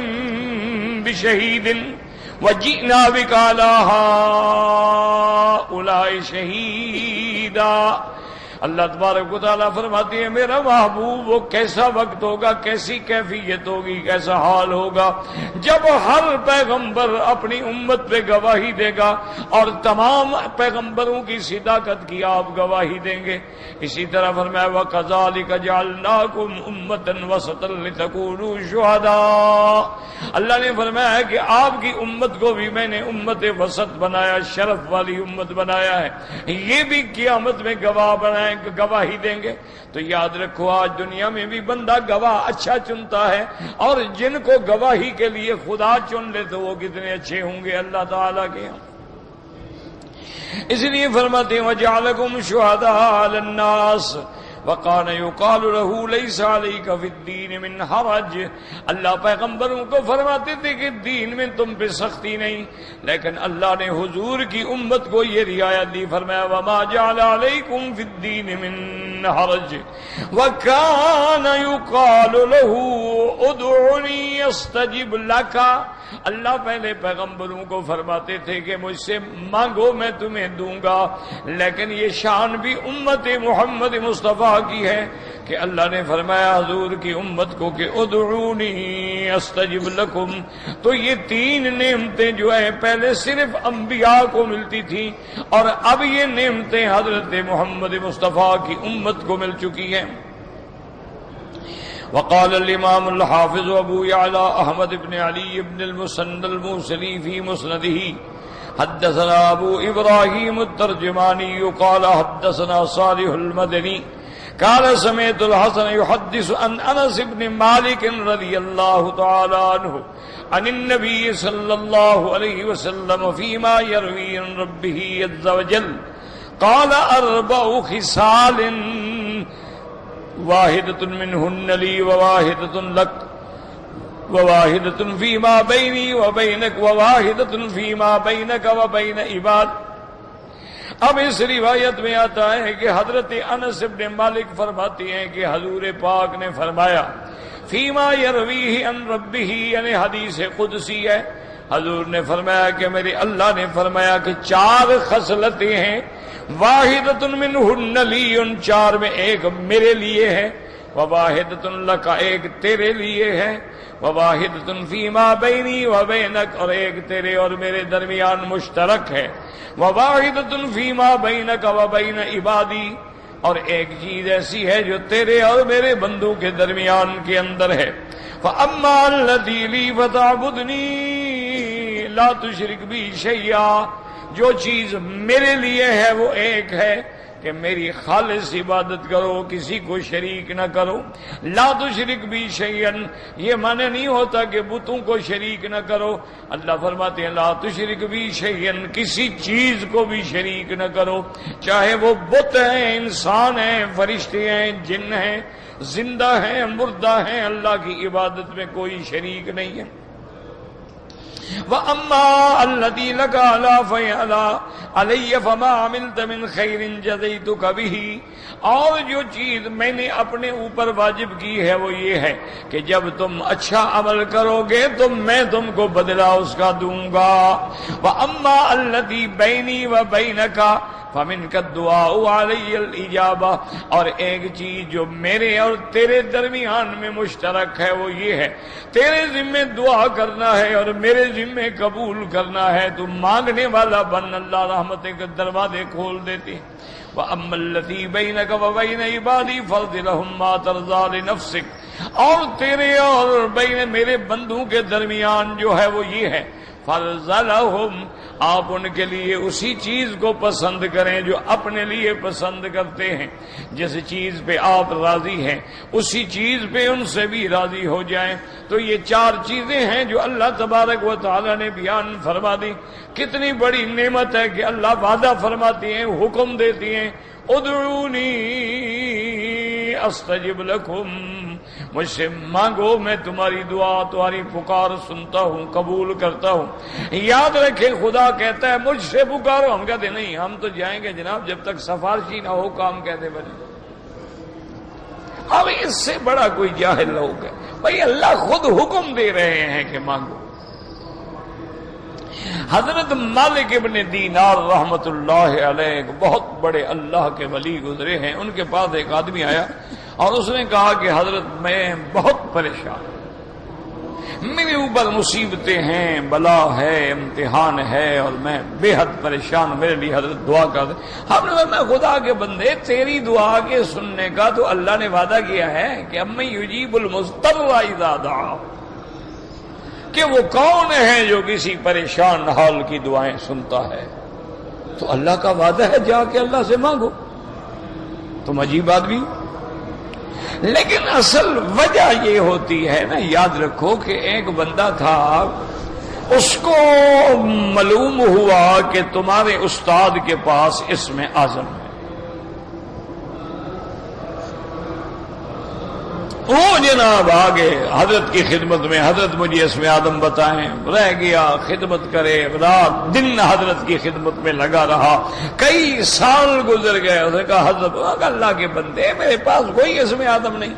بِشَهِيدٍ وَجِئْنَا بِكَ عَلَىٰ هَٰؤُلَاءِ شَهِيدًا۔ اللہ تبارک و تعالیٰ فرماتے ہیں میرا محبوب وہ کیسا وقت ہوگا، کیسی کیفیت ہوگی، کیسا حال ہوگا جب ہر پیغمبر اپنی امت پہ گواہی دے گا اور تمام پیغمبروں کی صداقت کی آپ گواہی دیں گے۔ اسی طرح فرمایا وَكَذَلِكَ جَعَلْنَاكُمْ أُمَّةً وَسَطًا لِتَكُونُوا شُهَدَاءَ۔ اللہ نے فرمایا ہے کہ آپ کی امت کو بھی میں نے امت وسط بنایا، شرف والی امت بنایا ہے، یہ بھی قیامت میں گواہ بنائے، گواہی دیں گے۔ تو یاد رکھو آج دنیا میں بھی بندہ گواہ اچھا چنتا ہے، اور جن کو گواہی کے لیے خدا چن لے تو وہ کتنے اچھے ہوں گے اللہ تعالیٰ کے ہاں۔ اس لیے فرماتے ہیں وَجَعَلَكُمْ شُهَدَاءَ عَلَى النَّاسِ وَقَانَ يُقَالُ لَهُ لَيْسَ عَلَيْكَ فِي الدِّينِ مِنْ حَرَجٍ۔ اللہ پیغمبروں کو فرماتے تھے کہ دین میں تم پہ سختی نہیں، لیکن اللہ نے حضور کی امت کو یہ رعایت دی، فرمایا وَمَا جَعَلَ عَلَيْكُمْ فِي الدِّينِ مِنْ حَرَجٍ وَكَانَ يُقَالُ لَهُ ادْعُنِي أَسْتَجِبْ لَكَ۔ اللہ پہلے پیغمبروں کو فرماتے تھے کہ مجھ سے مانگو میں تمہیں دوں گا، لیکن یہ شان بھی امت محمد مصطفیٰ کی ہے کہ اللہ نے فرمایا حضور کی امت کو کہ ادعونی استجب لکم۔ تو یہ 3 نعمتیں جو ہیں پہلے صرف انبیاء کو ملتی تھیں، اور اب یہ نعمتیں حضرت محمد مصطفیٰ کی امت کو مل چکی ہیں۔ وقال الامام الحافظ ابو يعلى احمد بن علي بن المسند الموصلي في مسنده حدثنا ابو ابراهيم الترجماني قال حدثنا صالح المدني قال سمعت الحسن يحدث عن انس بن مالك رضي الله تعالى عنه عن النبي صلى الله عليه وسلم فيما يروي عن ربه عز وجل قال 4 خصال واحدۃ منہن لی وواحدۃ لک وواحدۃ فیما بینی وبینک وواحدۃ فیما بینک وبین عباد۔ اب اس روایت میں آتا ہے کہ حضرت انس بن مالک فرماتے ہیں کہ حضور پاک نے فرمایا فیما یرویہ عن ربہ، یعنی حدیث قدسی ہے، حضور نے فرمایا کہ میرے اللہ نے فرمایا کہ 4 خصلتیں ہیں، واحدۃ منہن لی، ان 4 میں ایک میرے لیے ہے، وواحدۃ لک، ایک تیرے لیے ہے، وواحدۃ فیما بینی وبینک، اور ایک تیرے اور میرے درمیان مشترک ہے، وواحدۃ فیما بینک وبین عبادی، اور ایک چیز ایسی ہے جو تیرے اور میرے بندوں کے درمیان کے اندر ہے۔ فاما الذی لی فتعبدنی لا تشرک بی شیئا، جو چیز میرے لیے ہے وہ ایک ہے کہ میری خالص عبادت کرو، کسی کو شریک نہ کرو۔ لا تشرک بی شیئا، یہ معنی نہیں ہوتا کہ بتوں کو شریک نہ کرو، اللہ فرماتے ہیں لا تشرک بی شیئا، کسی چیز کو بھی شریک نہ کرو، چاہے وہ بت ہیں، انسان ہیں، فرشتے ہیں، جن ہیں، زندہ ہیں، مردہ ہیں، اللہ کی عبادت میں کوئی شریک نہیں ہے۔ وَأَمَّا الَّذِي لَكَ عَلَيَّ فَمَا عَمِلْتَ مِنْ خَيْرٍ جَزَيْتُكَ بِهِ، اور جو چیز میں نے اپنے اوپر واجب کی ہے وہ یہ ہے کہ جب تم اچھا عمل کرو گے تو میں تم کو بدلہ اس کا دوں گا۔ وَأَمَّا الَّذِي بَيْنِي وَبَيْنَكَ فَمِنْكَ الدُّعَاءُ عَلَيَّ الْإِجَابَةُ، اور ایک چیز جو میرے اور تیرے درمیان میں مشترک ہے وہ یہ ہے تیرے ذمہ دعا کرنا ہے اور میرے ذمہ قبول کرنا ہے۔ تو مانگنے والا بن، اللہ رحمت کے دروازے کھول دیتے۔ وَأَمَّا الَّذِي بَيْنَكَ وَبَيْنَ عِبَادِي فَاقْضِ لَهُم مَّا تَرْضَىٰ لِنَفْسِكَ، اور تیرے اور بین میرے بندوں کے درمیان جو ہے وہ یہ ہے فَارْضَ لَهُم، آپ ان کے لیے اسی چیز کو پسند کریں جو اپنے لیے پسند کرتے ہیں، جس چیز پہ آپ راضی ہیں اسی چیز پہ ان سے بھی راضی ہو جائیں۔ تو یہ چار چیزیں ہیں جو اللہ تبارک و تعالی نے بیان فرما دی۔ کتنی بڑی نعمت ہے کہ اللہ وعدہ فرماتی ہیں، حکم دیتی ہیں، ادعونی استجب لکم، مجھ سے مانگو میں تمہاری دعا تمہاری پکار سنتا ہوں قبول کرتا ہوں۔ یاد رکھے خدا کہتا ہے مجھ سے پکارو، ہم کہتے نہیں ہم تو جائیں گے جناب جب تک سفارشی نہ ہو کام کہتے بنے۔ اب اس سے بڑا کوئی جاہل لوگ ہے بھائی، اللہ خود حکم دے رہے ہیں کہ مانگو۔ حضرت مالک ابن دینار رحمت اللہ علیہ بہت بڑے اللہ کے ولی گزرے ہیں، ان کے پاس ایک آدمی آیا اور اس نے کہا کہ حضرت میں بہت پریشان، میرے اوپر مصیبتیں ہیں، بلا ہے، امتحان ہے اور میں بے حد پریشان ہوں، میرے لیے حضرت دعا کر دیں۔ ہم نے کہا میں خدا کے بندے تیری دعا کے سننے کا تو اللہ نے وعدہ کیا ہے کہ اَمَّن یُجِیبُ الْمُضْطَرَّ اِذَا دَعَاهُ، کہ وہ کون ہے جو کسی پریشان حال کی دعائیں سنتا ہے۔ تو اللہ کا وعدہ ہے جا کے اللہ سے مانگو، تم عجیب آدمی۔ لیکن اصل وجہ یہ ہوتی ہے نا، یاد رکھو کہ ایک بندہ تھا، اس کو معلوم ہوا کہ تمہارے استاد کے پاس اسم اعظم ہے، وہ جناب آگے حضرت کی خدمت میں، حضرت مجھے اسم اعظم بتائیں، رہ گیا، خدمت کرے، رات دن حضرت کی خدمت میں لگا رہا، کئی سال گزر گئے۔ اس نے کہا حضرت اللہ کے بندے میرے پاس کوئی اسم اعظم نہیں،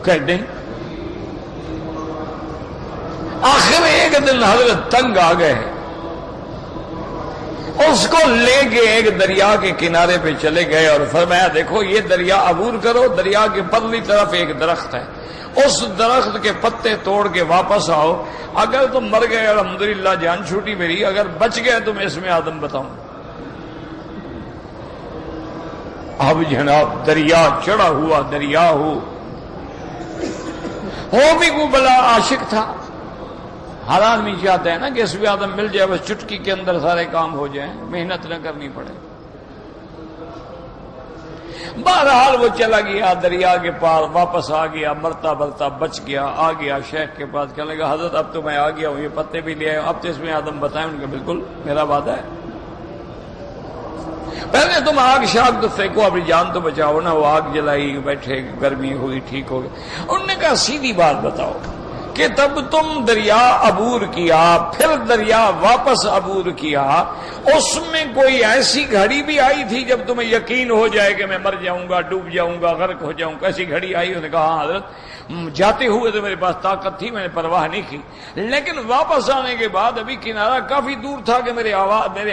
کہہ دیں۔ آخر ایک دن حضرت تنگ آ گئے، اس کو لے کے ایک دریا کے کنارے پہ چلے گئے اور فرمایا دیکھو یہ دریا عبور کرو، دریا کے پرلی طرف ایک درخت ہے، اس درخت کے پتے توڑ کے واپس آؤ، اگر تم مر گئے الحمدللہ جان چھوٹی میری، اگر بچ گئے تم اسم اعظم بتاؤں۔ اب جناب دریا چڑھا ہوا دریا ہو بھی کو بلا عاشق تھا، ہر آدمی چاہتا ہے نا کہ اسم اعظم مل جائے، بس چٹکی کے اندر سارے کام ہو جائیں، محنت نہ کرنی پڑے۔ بہرحال وہ چلا گیا دریا کے پار، واپس آ گیا، مرتا برتا بچ گیا، آ گیا شیخ کے پاس، کہنے لگا حضرت اب تو میں آ گیا ہوں، یہ پتے بھی لے آئے، اب تو اسم اعظم بتائیں۔ ان کا بالکل میرا وعدہ ہے، پہلے تم آگ شاگ تو پھینکو، اپنی جان تو بچاؤ نا۔ وہ آگ جلائی، بیٹھے، گرمی ہوئی، ٹھیک ہو گئی۔ انہوں نے کہا سیدھی بات بتاؤ کہ تب تم دریا عبور کیا، پھر دریا واپس عبور کیا، اس میں کوئی ایسی گھڑی بھی آئی تھی جب تمہیں یقین ہو جائے کہ میں مر جاؤں گا، ڈوب جاؤں گا، غرق ہو جاؤں گا، ایسی گھڑی آئی؟ انہوں نے کہا ہاں حضرت، جاتے ہوئے تو میرے پاس طاقت تھی، میں نے پرواہ نہیں کی، لیکن واپس آنے کے بعد ابھی کنارہ کافی دور تھا کہ میرے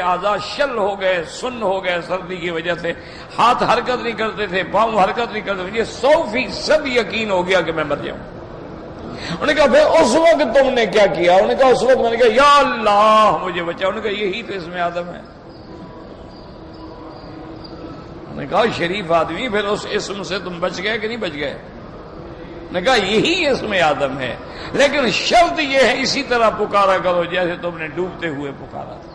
اعضاء شل ہو گئے، سن ہو گئے سردی کی وجہ سے، ہاتھ حرکت نہیں کرتے تھے، پاؤں حرکت نہیں کرتے تھے، مجھے 100% یقین ہو گیا کہ میں مر جاؤں۔ انہوں نے کہا پھر اس وقت تم نے کیا کیا؟ انہوں نے کہا اس وقت میں نے کہا یا اللہ مجھے بچا۔ انہوں نے کہا یہی تو اسم اعظم ہے۔ انہوں نے کہا شریف آدمی پھر اس اسم سے تم بچ گئے کہ نہیں بچ گئے؟ انہوں نے کہا یہی اسم اعظم ہے، لیکن شرط یہ ہے اسی طرح پکارا کرو جیسے تم نے ڈوبتے ہوئے پکارا تھا،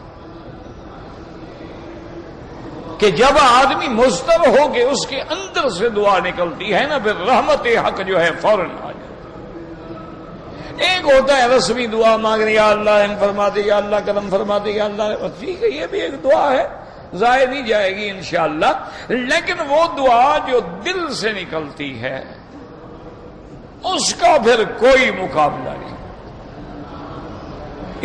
کہ جب آدمی مضطر ہو کے اس کے اندر سے دعا نکلتی ہے نا، پھر رحمت حق جو ہے فوراً آ جائے۔ ایک ہوتا ہے رسمی دعا مانگنے، یا اللہ رحم فرما دے، یا اللہ کرم فرما دے، یا اللہ، ٹھیک ہے یہ بھی ایک دعا ہے، ضائع نہیں جائے گی انشاءاللہ، لیکن وہ دعا جو دل سے نکلتی ہے اس کا پھر کوئی مقابلہ نہیں۔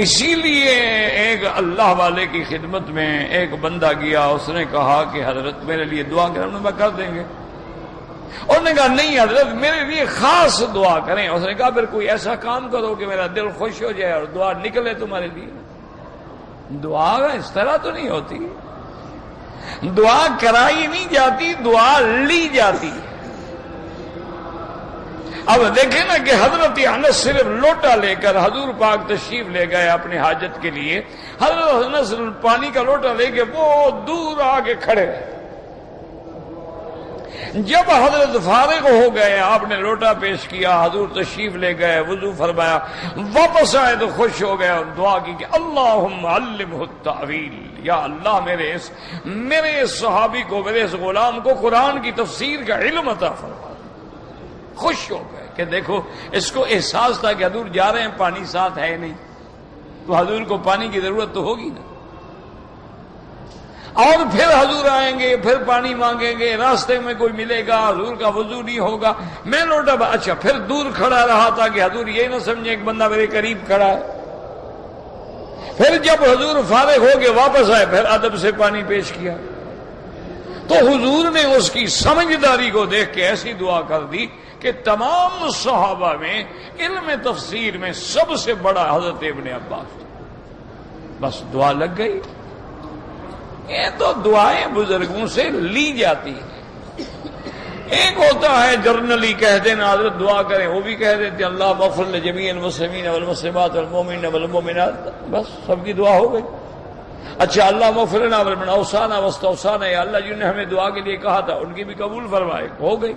اسی لیے ایک اللہ والے کی خدمت میں ایک بندہ گیا، اس نے کہا کہ حضرت میرے لیے دعا کریں، انہوں نے کر دیں گے۔ انہوں نے کہا نہیں حضرت میرے لیے خاص دعا کریں۔ اس نے کہا پھر کوئی ایسا کام کرو کہ میرا دل خوش ہو جائے اور دعا نکلے تمہارے لیے۔ دعا اس طرح تو نہیں ہوتی، دعا کرائی نہیں جاتی، دعا لی جاتی۔ اب دیکھیں نا کہ حضرت انس صرف لوٹا لے کر حضور پاک تشریف لے گئے اپنے حاجت کے لیے، حضرت انس پانی کا لوٹا لے کے وہ دور آ کے کھڑے رہے۔ جب حضرت فارغ ہو گئے، آپ نے لوٹا پیش کیا، حضور تشریف لے گئے، وضو فرمایا، واپس آئے تو خوش ہو گئے اور دعا کی کہ اللہم علمہ التاویل، یا اللہ میرے اس صحابی کو، میرے اس غلام کو قرآن کی تفسیر کا علم عطا فرما۔ خوش ہو گئے کہ دیکھو اس کو احساس تھا کہ حضور جا رہے ہیں، پانی ساتھ ہے نہیں، تو حضور کو پانی کی ضرورت تو ہوگی نا، اور پھر حضور آئیں گے، پھر پانی مانگیں گے، راستے میں کوئی ملے گا، حضور کا وضو نہیں ہوگا، میں لوٹا اچھا پھر دور کھڑا رہا تھا کہ حضور یہ نہ سمجھے ایک بندہ میرے قریب کھڑا ہے۔ پھر جب حضور فارغ ہو کے واپس آئے، پھر ادب سے پانی پیش کیا، تو حضور نے اس کی سمجھداری کو دیکھ کے ایسی دعا کر دی کہ تمام صحابہ میں علم تفسیر میں سب سے بڑا حضرت ابن عباس، بس دعا لگ گئی۔ یہ تو دعائیں بزرگوں سے لی جاتی ہیں۔ ایک ہوتا ہے جرنلی کہہ دینا حضرت دعا کریں، وہ بھی کہہ دیتے اللہ مغفر لجمیع المسلمین والمسلمات والمؤمنین والمؤمنات، بس سب کی دعا ہو گئی۔ اچھا اللہ مغفر لنا ولمن اوصانا واستوصانا، یا اللہ جنہوں نے ہمیں دعا کے لیے کہا تھا ان کی بھی قبول فرمائے، ہو گئی۔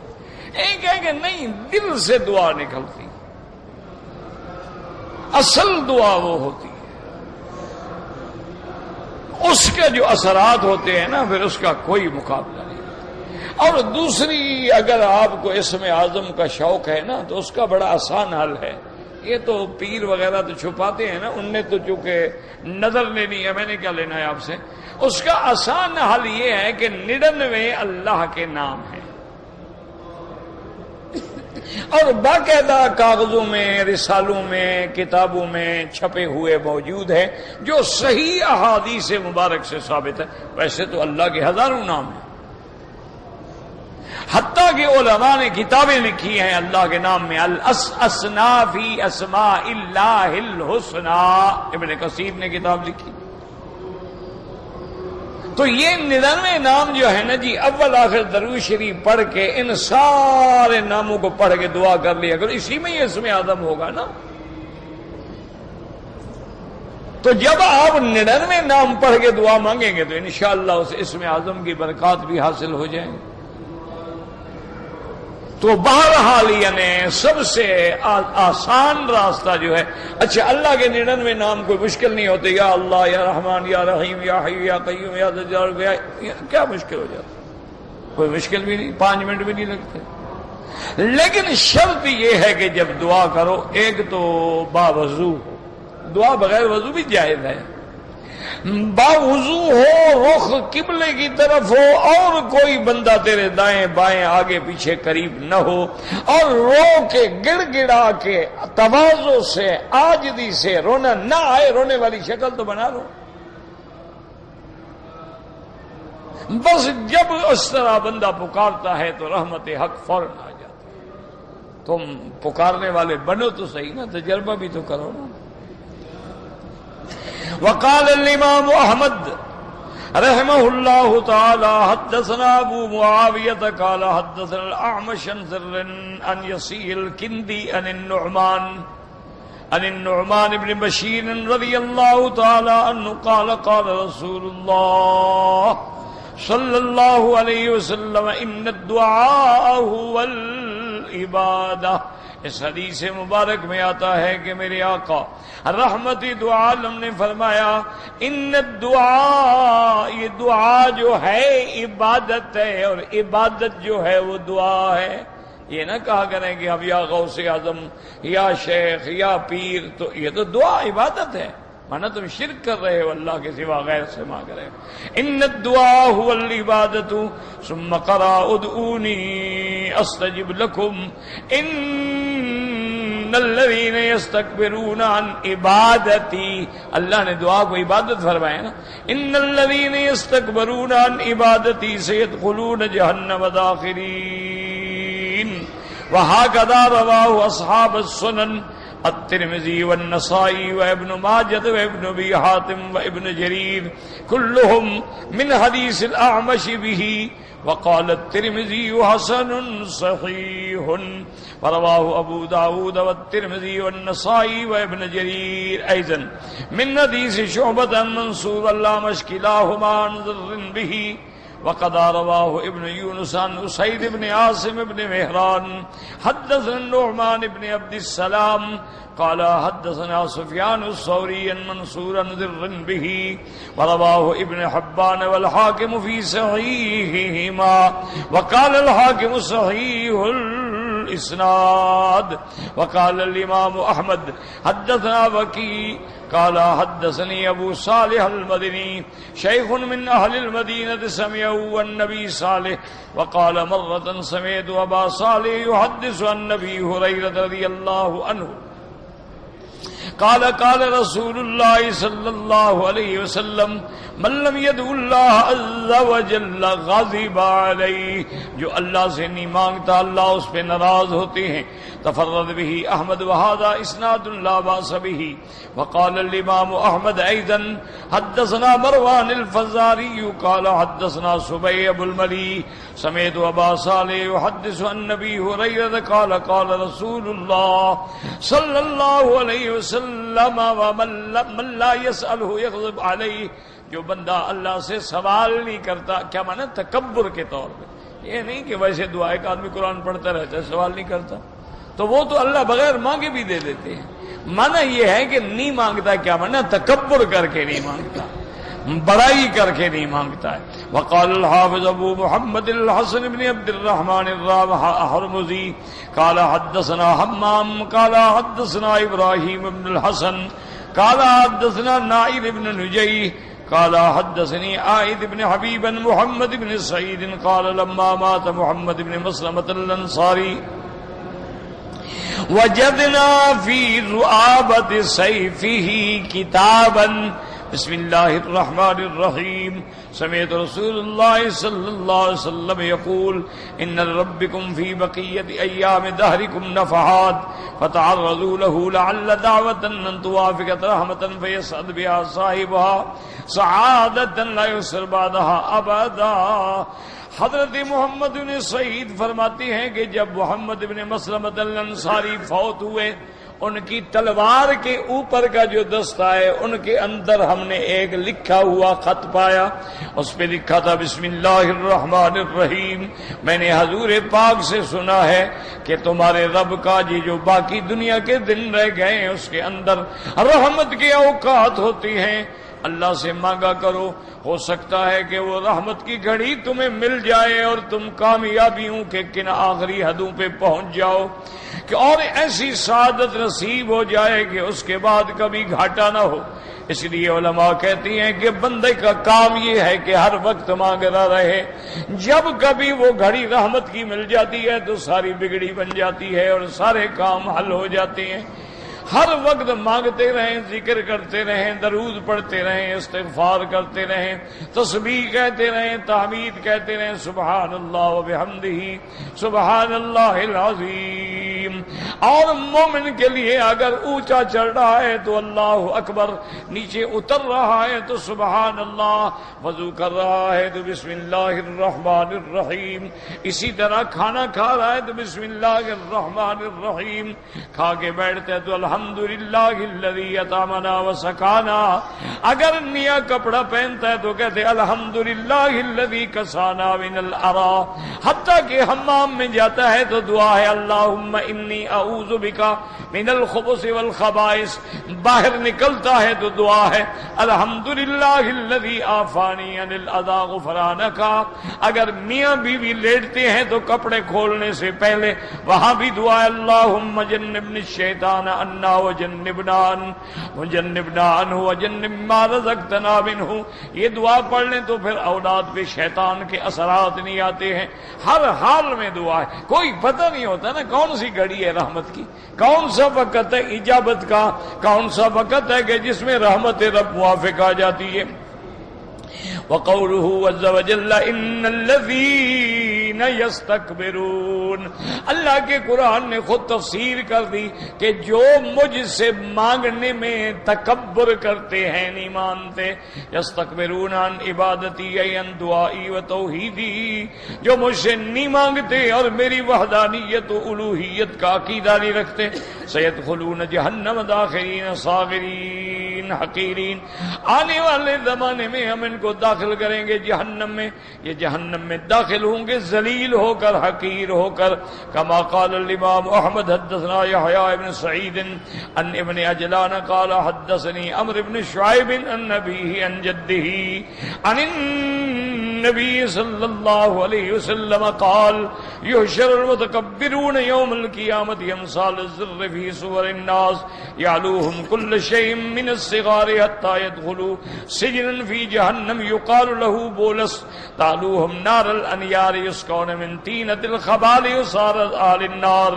ایک ہے کہ نہیں، دل سے دعا نکلتی، اصل دعا وہ ہوتی ہے، اس کے جو اثرات ہوتے ہیں نا پھر اس کا کوئی مقابلہ نہیں۔ اور دوسری، اگر آپ کو اسم اعظم کا شوق ہے نا تو اس کا بڑا آسان حل ہے۔ یہ تو پیر وغیرہ تو چھپاتے ہیں نا، ان نے تو چونکہ نظر لینی ہے، میں نے کیا لینا ہے آپ سے۔ اس کا آسان حل یہ ہے کہ 99 اللہ کے نام ہیں، اور باقاعدہ کاغذوں میں، رسالوں میں، کتابوں میں چھپے ہوئے موجود ہیں، جو صحیح احادیث مبارک سے ثابت ہے۔ ویسے تو اللہ کے ہزاروں نام ہیں، حتیٰ کہ علماء نے کتابیں لکھی ہیں اللہ کے نام میں، الاسنا فی اسماء اللہ الحسنی، ابن کثیر نے کتاب لکھی۔ تو یہ 99 نام جو ہے نا جی، اول آخر درود شریف پڑھ کے ان سارے ناموں کو پڑھ کے دعا کر لیا کرو، اسی میں یہ اسم اعظم ہوگا نا۔ تو جب آپ 99 نام پڑھ کے دعا مانگیں گے تو انشاءاللہ اس اسم اعظم کی برکات بھی حاصل ہو جائیں گے۔ تو بہرحال یعنی سب سے آسان راستہ جو ہے، اچھا اللہ کے 99 نام کوئی مشکل نہیں ہوتے، یا اللہ، یا رحمان، یا رحیم، یا حی، یا قیوم، یا ذا الجلال والاکرام، کیا مشکل ہو جاتا؟ کوئی مشکل بھی نہیں، 5 منٹ بھی نہیں لگتے۔ لیکن شرط یہ ہے کہ جب دعا کرو، ایک تو باوضو ہو، دعا بغیر وضو بھی جائز ہے، باوضو ہو، رخ قبلے کی طرف ہو، اور کوئی بندہ تیرے دائیں بائیں آگے پیچھے قریب نہ ہو، اور رو کے گڑ گڑا کے تواضع سے، عاجزی سے، رونا نہ آئے، رونے والی شکل تو بنا لو۔ بس جب اس طرح بندہ پکارتا ہے تو رحمت حق فوراً آ جاتی ہے۔ تم پکارنے والے بنو تو صحیح نا، تجربہ بھی تو کرو نا۔ وقال الامام احمد رحمہ اللہ تعالی حدثنا ابو معاویہ قال حدثنا الاعمش عن ذر عن یصیع الکندی عن النعمان بن بشیر رضی اللہ تعالی عنہ قال قال رسول اللہ صلی اللہ علیہ وسلم ان الدعاء هو العبادہ۔ اس حدیث مبارک میں آتا ہے کہ میرے آقا رحمتی دو عالم نے فرمایا، ان الدعاء، یہ دعا جو ہے عبادت ہے، اور عبادت جو ہے وہ دعا ہے۔ یہ نہ کہا کریں کہ اب یا غوث اعظم، یا شیخ، یا پیر، تو یہ تو دعا عبادت ہے، مانا تم شرک کر رہے ہو، اللہ کے سوا غیر سے مانگ رہے ہو۔ ان الدعاء هو العبادۃ ثم قرأ ادعونی استجب لکم ان ان الذین یستکبرون عن عبادتی، اللہ نے دعا کو عبادت فرمایا نا، ان الذین یستکبرون عن عبادتی سیدخلون جہنم داخرین۔ وہکذا رواہ اصحاب السنن الترمذی والنسائی وابن ماجہ وابن ابی حاتم وابن جریر کلہم من حدیث الاعمش بہ، وقال الترمذی حسن صحیح، ورواه ابو داود والترمذی والنسائی وابن جریر ایضا من حدیث شعبۃ عن منصور الاعمش کلاہما عن ذر بہ، وقد رواه ابن یونس عن اسید بن عاصم بن مہران حدثنا النعمان بن عبد السلام قال حدثنا سفیان الثوری عن منصور عن ذر به، ورواه ابن حبان والحاکم فی صحیحہما، وقال الحاکم صحیح الاسناد، وقال الامام احمد حدثنا وکی قال حدثني ابو صالح المدني شيخ من اهل المدينه سمعوا النبي صالح، وقال مره سمعت ابا صالح يحدث عن ابي هريره رضي الله عنه قال قال رسول الله صلى الله عليه وسلم من لم يدع الله عز وجل غضب عليه، جو اللہ سے نہیں مانگتا اللہ اس پہ ناراض ہوتے ہیں۔ تفرد به احمد وهذا اسناد لا باس به، وقال الامام احمد ايضا حدثنا مروان الفزاري قال حدثنا سبيع ابو الملي سمعت ابا صالح يحدث عن ابي هريره قال قال رسول الله صلى الله عليه وسلم ومن لا يسأله يغضب عليه، جو بندہ اللہ سے سوال نہیں کرتا، کیا مانا تکبر کے طور پہ، یہ نہیں کہ ویسے دعا ایک آدمی قرآن پڑھتا رہتا ہے سوال نہیں کرتا، تو وہ تو اللہ بغیر مانگے بھی دے دیتے ہیں۔ مانا یہ ہے کہ نہیں مانگتا، کیا مانا تکبر کر کے نہیں مانگتا، بڑائی کر کے نہیں مانگتا ہے۔ وقال الحافظ ابو محمد الحسن بن عبد الرحمن الحرمزی قال حدثنا حمام قال حدثنا ابراہیم بن الحسن قال حدثنا نائر بن نجی قال حدثني عائد بن حبيب محمد بن سعيد قال لما مات محمد بن مسلمة الأنصاري وجدنا في ذؤابة سيفه كتابا بسم الله الرحمن الرحيم سمعت رسول الله صلى الله عليه وسلم يقول إن لربكم في بقية أيام دهركم نفحات فتعرضوا له لعل دعوة أن توافق رحمة فيسعد بها صاحبها سعادة لا يسر بعدها أبدا۔ حضرت محمد بن سعید فرماتی ہیں کہ جب محمد بن مسلمۃ الانصاری فوت ہوئے، ان کی تلوار کے اوپر کا جو دستہ ہے ان کے اندر ہم نے ایک لکھا ہوا خط پایا، اس پہ لکھا تھا بسم اللہ الرحمن الرحیم۔ میں نے حضور پاک سے سنا ہے کہ تمہارے رب کا یہ جو باقی دنیا کے دن رہ گئے ہیں اس کے اندر رحمت کے اوقات ہوتی ہیں، اللہ سے مانگا کرو، ہو سکتا ہے کہ وہ رحمت کی گھڑی تمہیں مل جائے اور تم کامیابیوں کے کن آخری حدوں پہ پہنچ جاؤ کہ اور ایسی سعادت نصیب ہو جائے کہ اس کے بعد کبھی گھاٹا نہ ہو۔ اس لیے علماء کہتی ہیں کہ بندے کا کام یہ ہے کہ ہر وقت مانگتا رہے، جب کبھی وہ گھڑی رحمت کی مل جاتی ہے تو ساری بگڑی بن جاتی ہے اور سارے کام حل ہو جاتے ہیں۔ ہر وقت مانگتے رہیں، ذکر کرتے رہیں، درود پڑھتے رہیں، استغفار کرتے رہیں، تسبیح کہتے رہیں، تحمید کہتے رہیں، سبحان اللہ و بحمدہ سبحان اللہ العظیم۔ اور مومن کے لیے اگر اونچا چڑھ رہا ہے تو اللہ اکبر، نیچے اتر رہا ہے تو سبحان اللہ، وضو کر رہا ہے تو بسم اللہ الرحمن الرحیم، اسی طرح کھانا کھا رہا ہے تو بسم اللہ الرحمن الرحیم، کھا کے بیٹھتا ہے تو الحمدللہ الذی اطعمنا وسقانا، اگر نیا کپڑا پہنتا ہے تو کہتے الحمدللہ الذی کسانا من العرا، حتیٰ کہ حمام میں جاتا ہے تو دعا ہے اللہم انی اعوذ بک من الخبث والخبائث، باہر نکلتا ہے تو دعا ہے الحمدللہ الذی عافانی عن الاذى غفرانک، اگر میاں بیوی لیٹتے ہیں تو کپڑے کھولنے سے پہلے وہاں بھی دعا ہے اللہم جنبنی الشیطان ان عنا وجنبنا عنہ وجنب ما رزقتنا منہ. یہ دعا پڑھ لیں تو پھر اولاد پہ شیطان کے اثرات نہیں آتے ہیں. ہر حال میں دعا ہے. کوئی پتہ نہیں ہوتا نا کون سی گھڑی ہے رحمت کی, کون سا وقت ہے اجابت کا, کون سا وقت ہے کہ جس میں رحمت رب موافق آ جاتی ہے. وَقَوْلُهُ عَزَّ وَجَلَّ إِنَّ الَّذِينَ يَسْتَكْبِرُونَ. اللہ کے قرآن نے خود تفسیر کر دی کہ جو مجھ سے مانگنے میں تکبر کرتے ہیں, نہیں مانتے. يَسْتَكْبِرُونَ عَنْ عِبَادَتِي عَنْ دُعَائِي وَتَوْحِيدِي, جو مجھ سے نہیں مانگتے اور میری وحدانیت و الوہیت کا عقیدہ نہیں رکھتے. سَيَدْخُلُونَ جَهَنَّمَ دَاخِرِينَ صَاغِرِينَ حَقِيرِينَ. آنے والے زمانے میں ہم ان کو داخل کریں گے جہنم میں. یہ جہنم میں داخل ہوں گے ذلیل ہو کر, حقیر ہو کر. کما قال الامام احمد حدثنا یحییٰ بن سعید عن ابن عجلان قال حدثنی عمرو بن شعیب عن ابیہ عن جدہ عن النبی صلی اللہ علیہ وسلم قال یحشر المتکبرون یوم القیامت امثال الذر فی صور الناس یعلوہم کل شیء من الصغار حتی یدخلوا سجنا فی جہنم یقال له بولس تعلوہم نار الانیار یسقون من طینۃ الخبال یصار آل النار.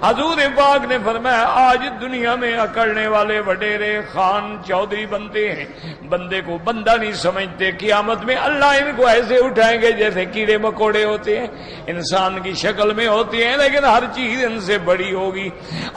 حضور پاک نے فرمایا آج دنیا میں اکڑنے والے وڈیرے خان چودھری بنتے ہیں, بندے کو بندہ نہیں سمجھتے. قیامت میں اللہ ان کو ایسے اٹھائیں گے جیسے کیڑے مکوڑے ہوتے ہیں, انسان کی شکل میں ہوتے ہیں لیکن ہر چیز ان سے بڑی ہوگی.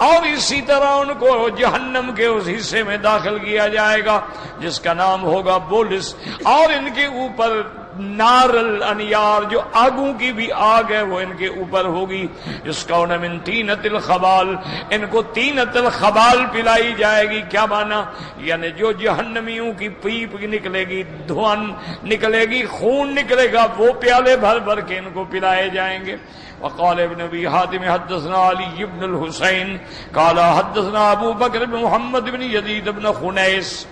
اور اسی طرح ان کو جہنم کے اس حصے میں داخل کیا جائے گا جس کا نام ہوگا بولس, اور ان کے اوپر نار الانیار, جو آگوں کی بھی آگ ہے وہ ان کے اوپر ہوگی. جس کا من طینۃ الخبال, ان کو طینۃ الخبال پلائی جائے گی. کیا معنی؟ یعنی جو جہنمیوں کی پیپ نکلے گی, دھواں نکلے گی, خون نکلے گا, وہ پیالے بھر بھر کے ان کو پلائے جائیں گے. وقال ابن ابي حاتم حدثنا علي بن الحسين قال حدثنا ابو بكر بن محمد بن يزيد بن خنيس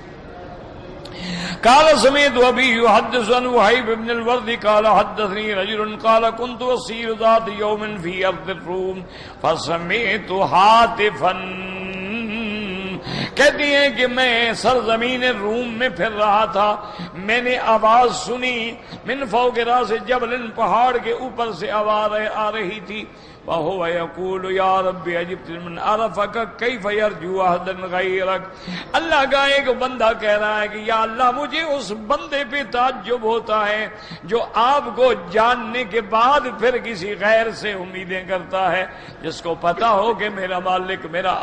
قال سمعت ابي يحدث عن وهيب بن الورد قال حدثني رجل قال كنت اسير ذات يوم في ارض الروم فسمعت هاتفا. کہتی ہیں کہ میں سرزمین روم میں پھر رہا تھا, میں نے آواز سنی من فوق راس جبل, پہاڑ کے اوپر سے آواز آ رہی تھی. وَهُوَ يَقُولُ يَا رَبِّ أَجِبْتِ مِنْ عَرَفَكَ كَيْفَ يَرْجُو أَحَدًا غَيْرَكَ. اللہ کا ایک بندہ کہہ رہا ہے کہ یا اللہ مجھے اس بندے پہ تعجب ہوتا ہے جو آپ کو جاننے کے بعد پھر کسی غیر سے امیدیں کرتا ہے, جس کو پتا ہو کہ میرا مالک, میرا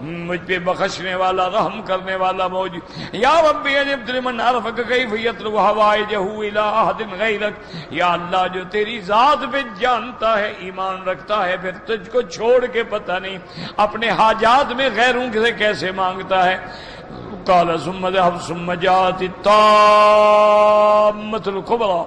مجھ پہ بخشنے والا, رحم کرنے والا موجود. یا رب أجبت لمن عرفك كيف يطلب حوائجه إلى أحد غيرك. یا اللہ جو تیری ذات پہ جانتا ہے, ایمان رکھتا ہے, پھر تجھ کو چھوڑ کے پتہ نہیں اپنے حاجات میں غیروں سے کیسے مانگتا ہے. قال ثم ذهب ثم جاءت الطامة الكبرى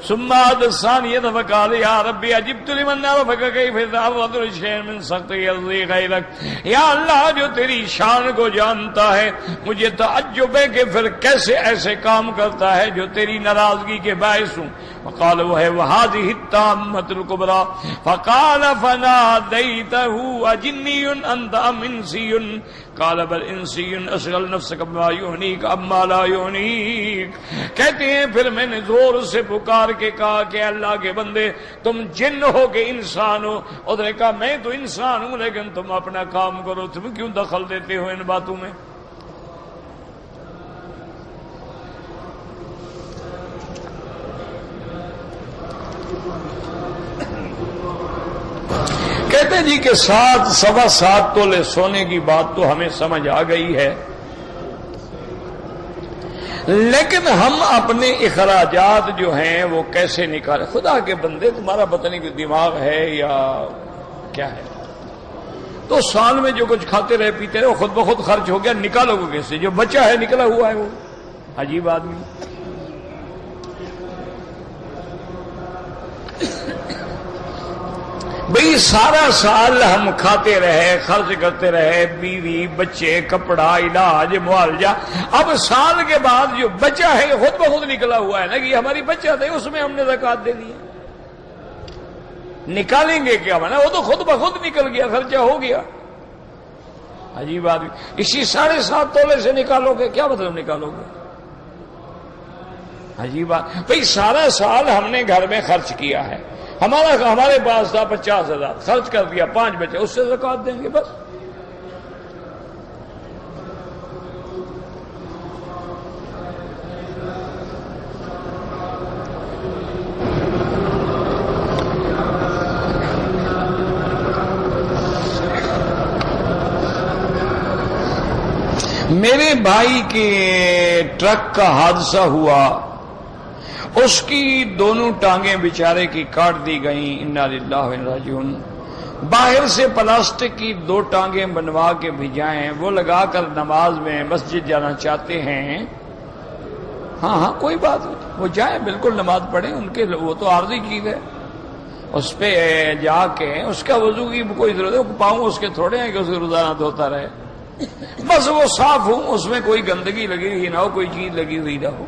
ثم عاد الثانية فقال يا ربي أجبت لمن عرفك كيف يتعرض لشيء من سخط يرضي غيرك. یا اللہ جو تیری شان کو جانتا ہے, مجھے تعجب ہے کہ پھر کیسے ایسے کام کرتا ہے جو تیری ناراضگی کے باعث ہوں. فقال وهذه الطامة الكبرى فقال فناديته أجني أنت أم إنسي قال بل انسی اشغل نفسك بما يعنيك اما لا يعنيك. کہتے ہیں پھر میں نے زور سے پکار کے کہا کہ اللہ کے بندے تم جن ہو کہ انسان ہو. اور نے کہا میں تو انسان ہوں لیکن تم اپنا کام کرو, تم کیوں دخل دیتے ہو ان باتوں میں. کہتے جی کہ 7.25 تولے سونے کی بات تو ہمیں سمجھ آ گئی ہے, لیکن ہم اپنے اخراجات جو ہیں وہ کیسے نکالیں. خدا کے بندے تمہارا پتہ نہیں کہ دماغ ہے یا کیا ہے, تو سال میں جو کچھ کھاتے رہے پیتے رہے وہ خود بخود خرچ ہو گیا, نکالو گے کیسے؟ جو بچا ہے نکلا ہوا ہے وہ عجیب آدمی. بھئی سارا سال ہم کھاتے رہے, خرچ کرتے رہے, بیوی بچے, کپڑا, علاج, معالجہ, اب سال کے بعد جو بچا ہے خود بخود نکلا ہوا ہے نا کہ ہماری بچت ہے, اس میں ہم نے زکوٰۃ دے دی ہے. نکالیں گے کیا؟ بنا وہ تو خود بخود نکل گیا, خرچہ ہو گیا. عجیب آدمی. اسی 7.5 تولے سے نکالو گے, کیا مطلب نکالو گے؟ عجیب بات. بھئی سارا سال ہم نے گھر میں خرچ کیا ہے, ہمارے پاس تھا 50,000, خرچ کر دیا, 5 بچے, اس سے زکوٰۃ دیں گے بس. میرے بھائی کے ٹرک کا حادثہ ہوا, اس کی دونوں ٹانگیں بیچارے کی کاٹ دی گئیں. انا للہ و انا راجعون. باہر سے پلاسٹک کی 2 ٹانگیں بنوا کے بھیجائیں, وہ لگا کر نماز میں مسجد جانا چاہتے ہیں. ہاں کوئی بات نہیں, وہ جائیں بالکل نماز پڑھیں, ان کے وہ تو عارضی چیز ہے, اس پہ جا کے اس کا وضو کی کوئی ضرورت ہے. پاؤں اس کے تھوڑے ہیں کہ اس کو روزانہ دھوتا رہے, بس وہ صاف ہوں, اس میں کوئی گندگی لگی ہوئی نہ ہو, کوئی چیز لگی ہوئی نہ ہو.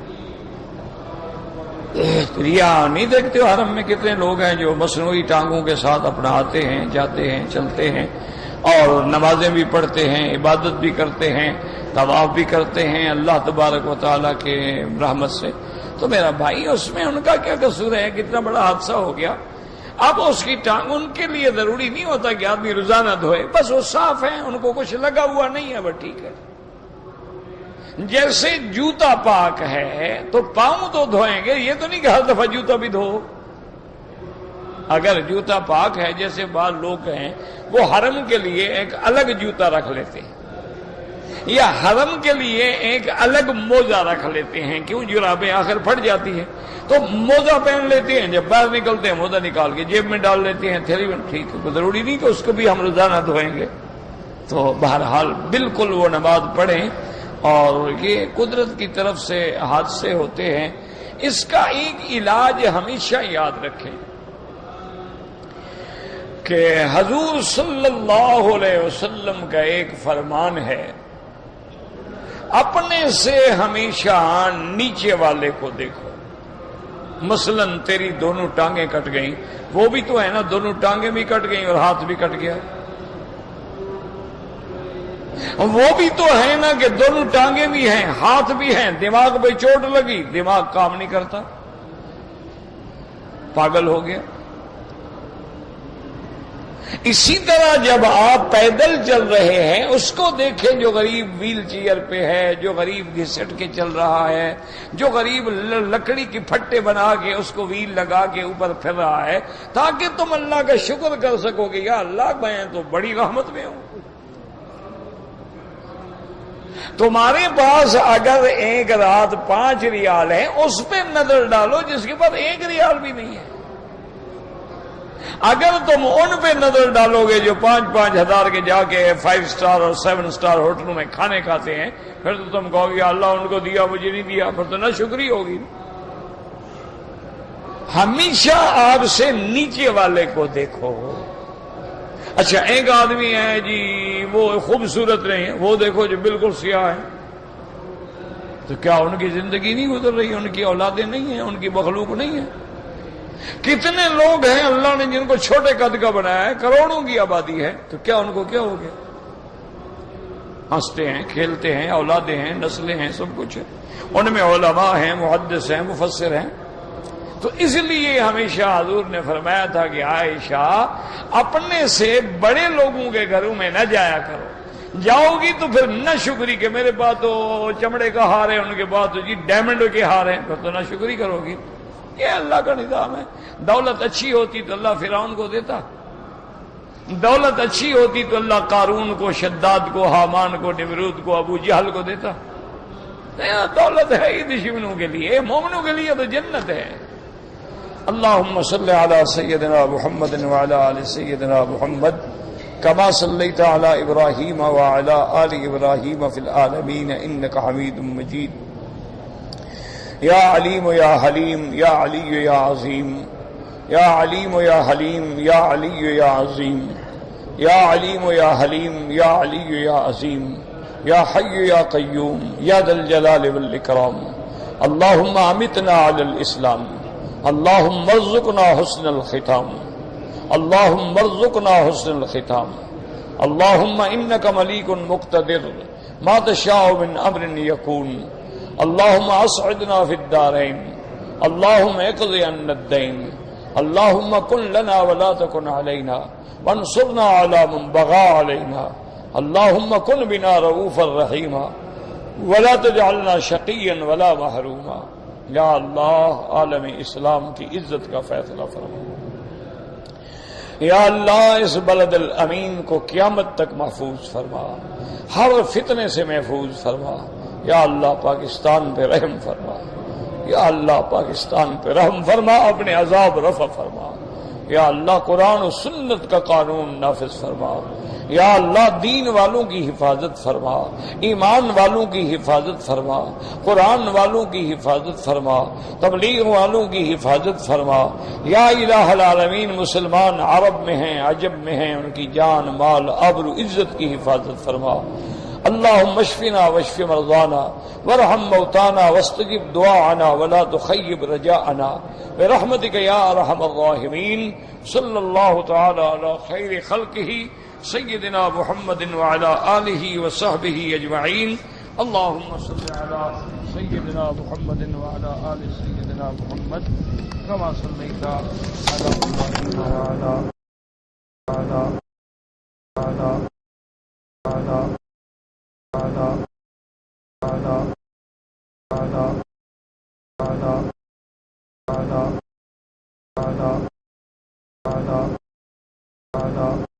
ریا نہیں دیکھتے ہو حرم میں کتنے لوگ ہیں جو مصنوعی ٹانگوں کے ساتھ اپنا آتے ہیں, جاتے ہیں, چلتے ہیں, اور نمازیں بھی پڑھتے ہیں, عبادت بھی کرتے ہیں, طواف بھی کرتے ہیں اللہ تبارک و تعالیٰ کے رحمت سے. تو میرا بھائی, اس میں ان کا کیا قصور ہے؟ کتنا بڑا حادثہ ہو گیا. اب اس کی ٹانگ, ان کے لیے ضروری نہیں ہوتا کہ آدمی روزانہ دھوئے, بس وہ صاف ہیں, ان کو کچھ لگا ہوا نہیں ہے, بس ٹھیک ہے. جیسے جوتا پاک ہے تو پاؤں تو دھوئیں گے, یہ تو نہیں کہ ہر دفعہ جوتا بھی دھو. اگر جوتا پاک ہے, جیسے بعض لوگ ہیں وہ حرم کے لیے ایک الگ جوتا رکھ لیتے ہیں, یا حرم کے لیے ایک الگ موزہ رکھ لیتے ہیں. کیوں؟ جرابیں آخر پھٹ جاتی ہیں تو موزہ پہن لیتے ہیں, جب باہر نکلتے ہیں موزہ نکال کے جیب میں ڈال لیتے ہیں, تھیلی میں. ٹھیک ہے, ضروری نہیں کہ اس کو بھی ہم روزانہ دھوئیں گے. تو بہرحال بالکل وہ نماز پڑھیں. اور یہ قدرت کی طرف سے حادثے ہوتے ہیں, اس کا ایک علاج ہمیشہ یاد رکھیں کہ حضور صلی اللہ علیہ وسلم کا ایک فرمان ہے, اپنے سے ہمیشہ نیچے والے کو دیکھو. مثلا تیری دونوں ٹانگیں کٹ گئیں, وہ بھی تو ہے نا, دونوں ٹانگیں بھی کٹ گئیں اور ہاتھ بھی کٹ گیا. وہ بھی تو ہے نا کہ دونوں ٹانگیں بھی ہیں, ہاتھ بھی ہیں, دماغ پہ چوٹ لگی, دماغ کام نہیں کرتا, پاگل ہو گیا. اسی طرح جب آپ پیدل چل رہے ہیں, اس کو دیکھیں جو غریب ویل چیئر پہ ہے, جو غریب گھسٹ کے چل رہا ہے, جو غریب لکڑی کی پھٹے بنا کے اس کو ویل لگا کے اوپر پھر رہا ہے, تاکہ تم اللہ کا شکر کر سکو کہ یا اللہ میں تو بڑی رحمت میں ہوں. تمہارے پاس اگر ایک رات 5 ریال ہے, اس پہ نظر ڈالو جس کے پاس 1 ریال بھی نہیں ہے. اگر تم ان پہ نظر ڈالو گے جو 5-5 ہزار کے جا کے 5 سٹار اور 7 سٹار ہوٹلوں میں کھانے کھاتے ہیں, پھر تو تم کہو گے اللہ ان کو دیا مجھے نہیں دیا, پھر تو ناشکری ہوگی. ہمیشہ آپ سے نیچے والے کو دیکھو. اچھا ایک آدمی ہے جی وہ خوبصورت نہیں ہے, وہ دیکھو جو بالکل سیاہ ہے, تو کیا ان کی زندگی نہیں گزر رہی, ان کی اولادیں نہیں ہیں, ان کی مخلوق نہیں ہے؟ کتنے لوگ ہیں اللہ نے جن کو چھوٹے قد کا بنایا ہے, کروڑوں کی آبادی ہے, تو کیا ان کو کیا ہو گیا؟ ہنستے ہیں, کھیلتے ہیں, اولادیں ہیں, نسلیں ہیں, سب کچھ ہے, ان میں علماء ہیں, محدث ہیں, مفسر ہیں. تو اس لیے ہمیشہ حضور نے فرمایا تھا کہ عائشہ اپنے سے بڑے لوگوں کے گھروں میں نہ جایا کرو, جاؤ گی تو پھر نہ شکری کہ میرے پاس تو چمڑے کا ہار ہے, ان کے پاس تو جی ڈائمنڈ کے ہار ہیں, پھر تو نہ شکری کرو گی. یہ اللہ کا نظام ہے. دولت اچھی ہوتی تو اللہ فرعون کو دیتا, دولت اچھی ہوتی تو اللہ قارون کو, شداد کو, حامان کو, نمرود کو, ابو جہل کو دیتا. دولت ہے ہی دشمنوں کے لیے, مومنوں کے لیے تو جنت ہے. اللهم صل على سيدنا محمد وعلى آل سيدنا محمد كما صليت على إبراهيم وعلى آل إبراهيم في العالمين إنك حميد مجيد. يا عليم يا حليم يا علي يا عظيم يا عليم يا حليم يا علي يا عظيم يا عليم يا حليم يا علي يا عظيم يا حي يا قيوم يا ذا الجلال والإكرام. اللهم أمتنا على الإسلام, اللهم ارزقنا حسن الختام, اللهم ارزقنا حسن الختام, اللهم إنك مليك مقتدر ما تشاء من أمر يكون اللهم أسعدنا في الدارين اللهم اقض عنا الدين اللهم كن لنا ولا تكن علينا وانصرنا على من بغى علينا اللهم كن بنا رؤوفا رحيما ولا تجعلنا شقيا ولا محروما یا اللہ عالم اسلام کی عزت کا فیصلہ فرما یا اللہ اس بلد الامین کو قیامت تک محفوظ فرما ہر فتنے سے محفوظ فرما یا اللہ پاکستان پہ رحم فرما یا اللہ پاکستان پہ رحم فرما اپنے عذاب رفع فرما یا اللہ قرآن و سنت کا قانون نافذ فرما یا اللہ دین والوں کی حفاظت فرما ایمان والوں کی حفاظت فرما قرآن والوں کی حفاظت فرما تبلیغ والوں کی حفاظت فرما یا الہ العالمین مسلمان عرب میں ہیں عجب میں ہیں ان کی جان مال آبرو عزت کی حفاظت فرما اللهم اشفنا واشف مرضانا وارحم موتانا واستجب دعاءنا ولا تخيب رجاءنا برحمتك يا ارحم الراحمين صلى الله تعالى على خير خلقه سيدنا محمد وعلى آله وصحبه أجمعين اللهم صل على سيدنا محمد وعلى آل سيدنا محمد كما صليت على إبراهيم وعلى على على على على على على على على على على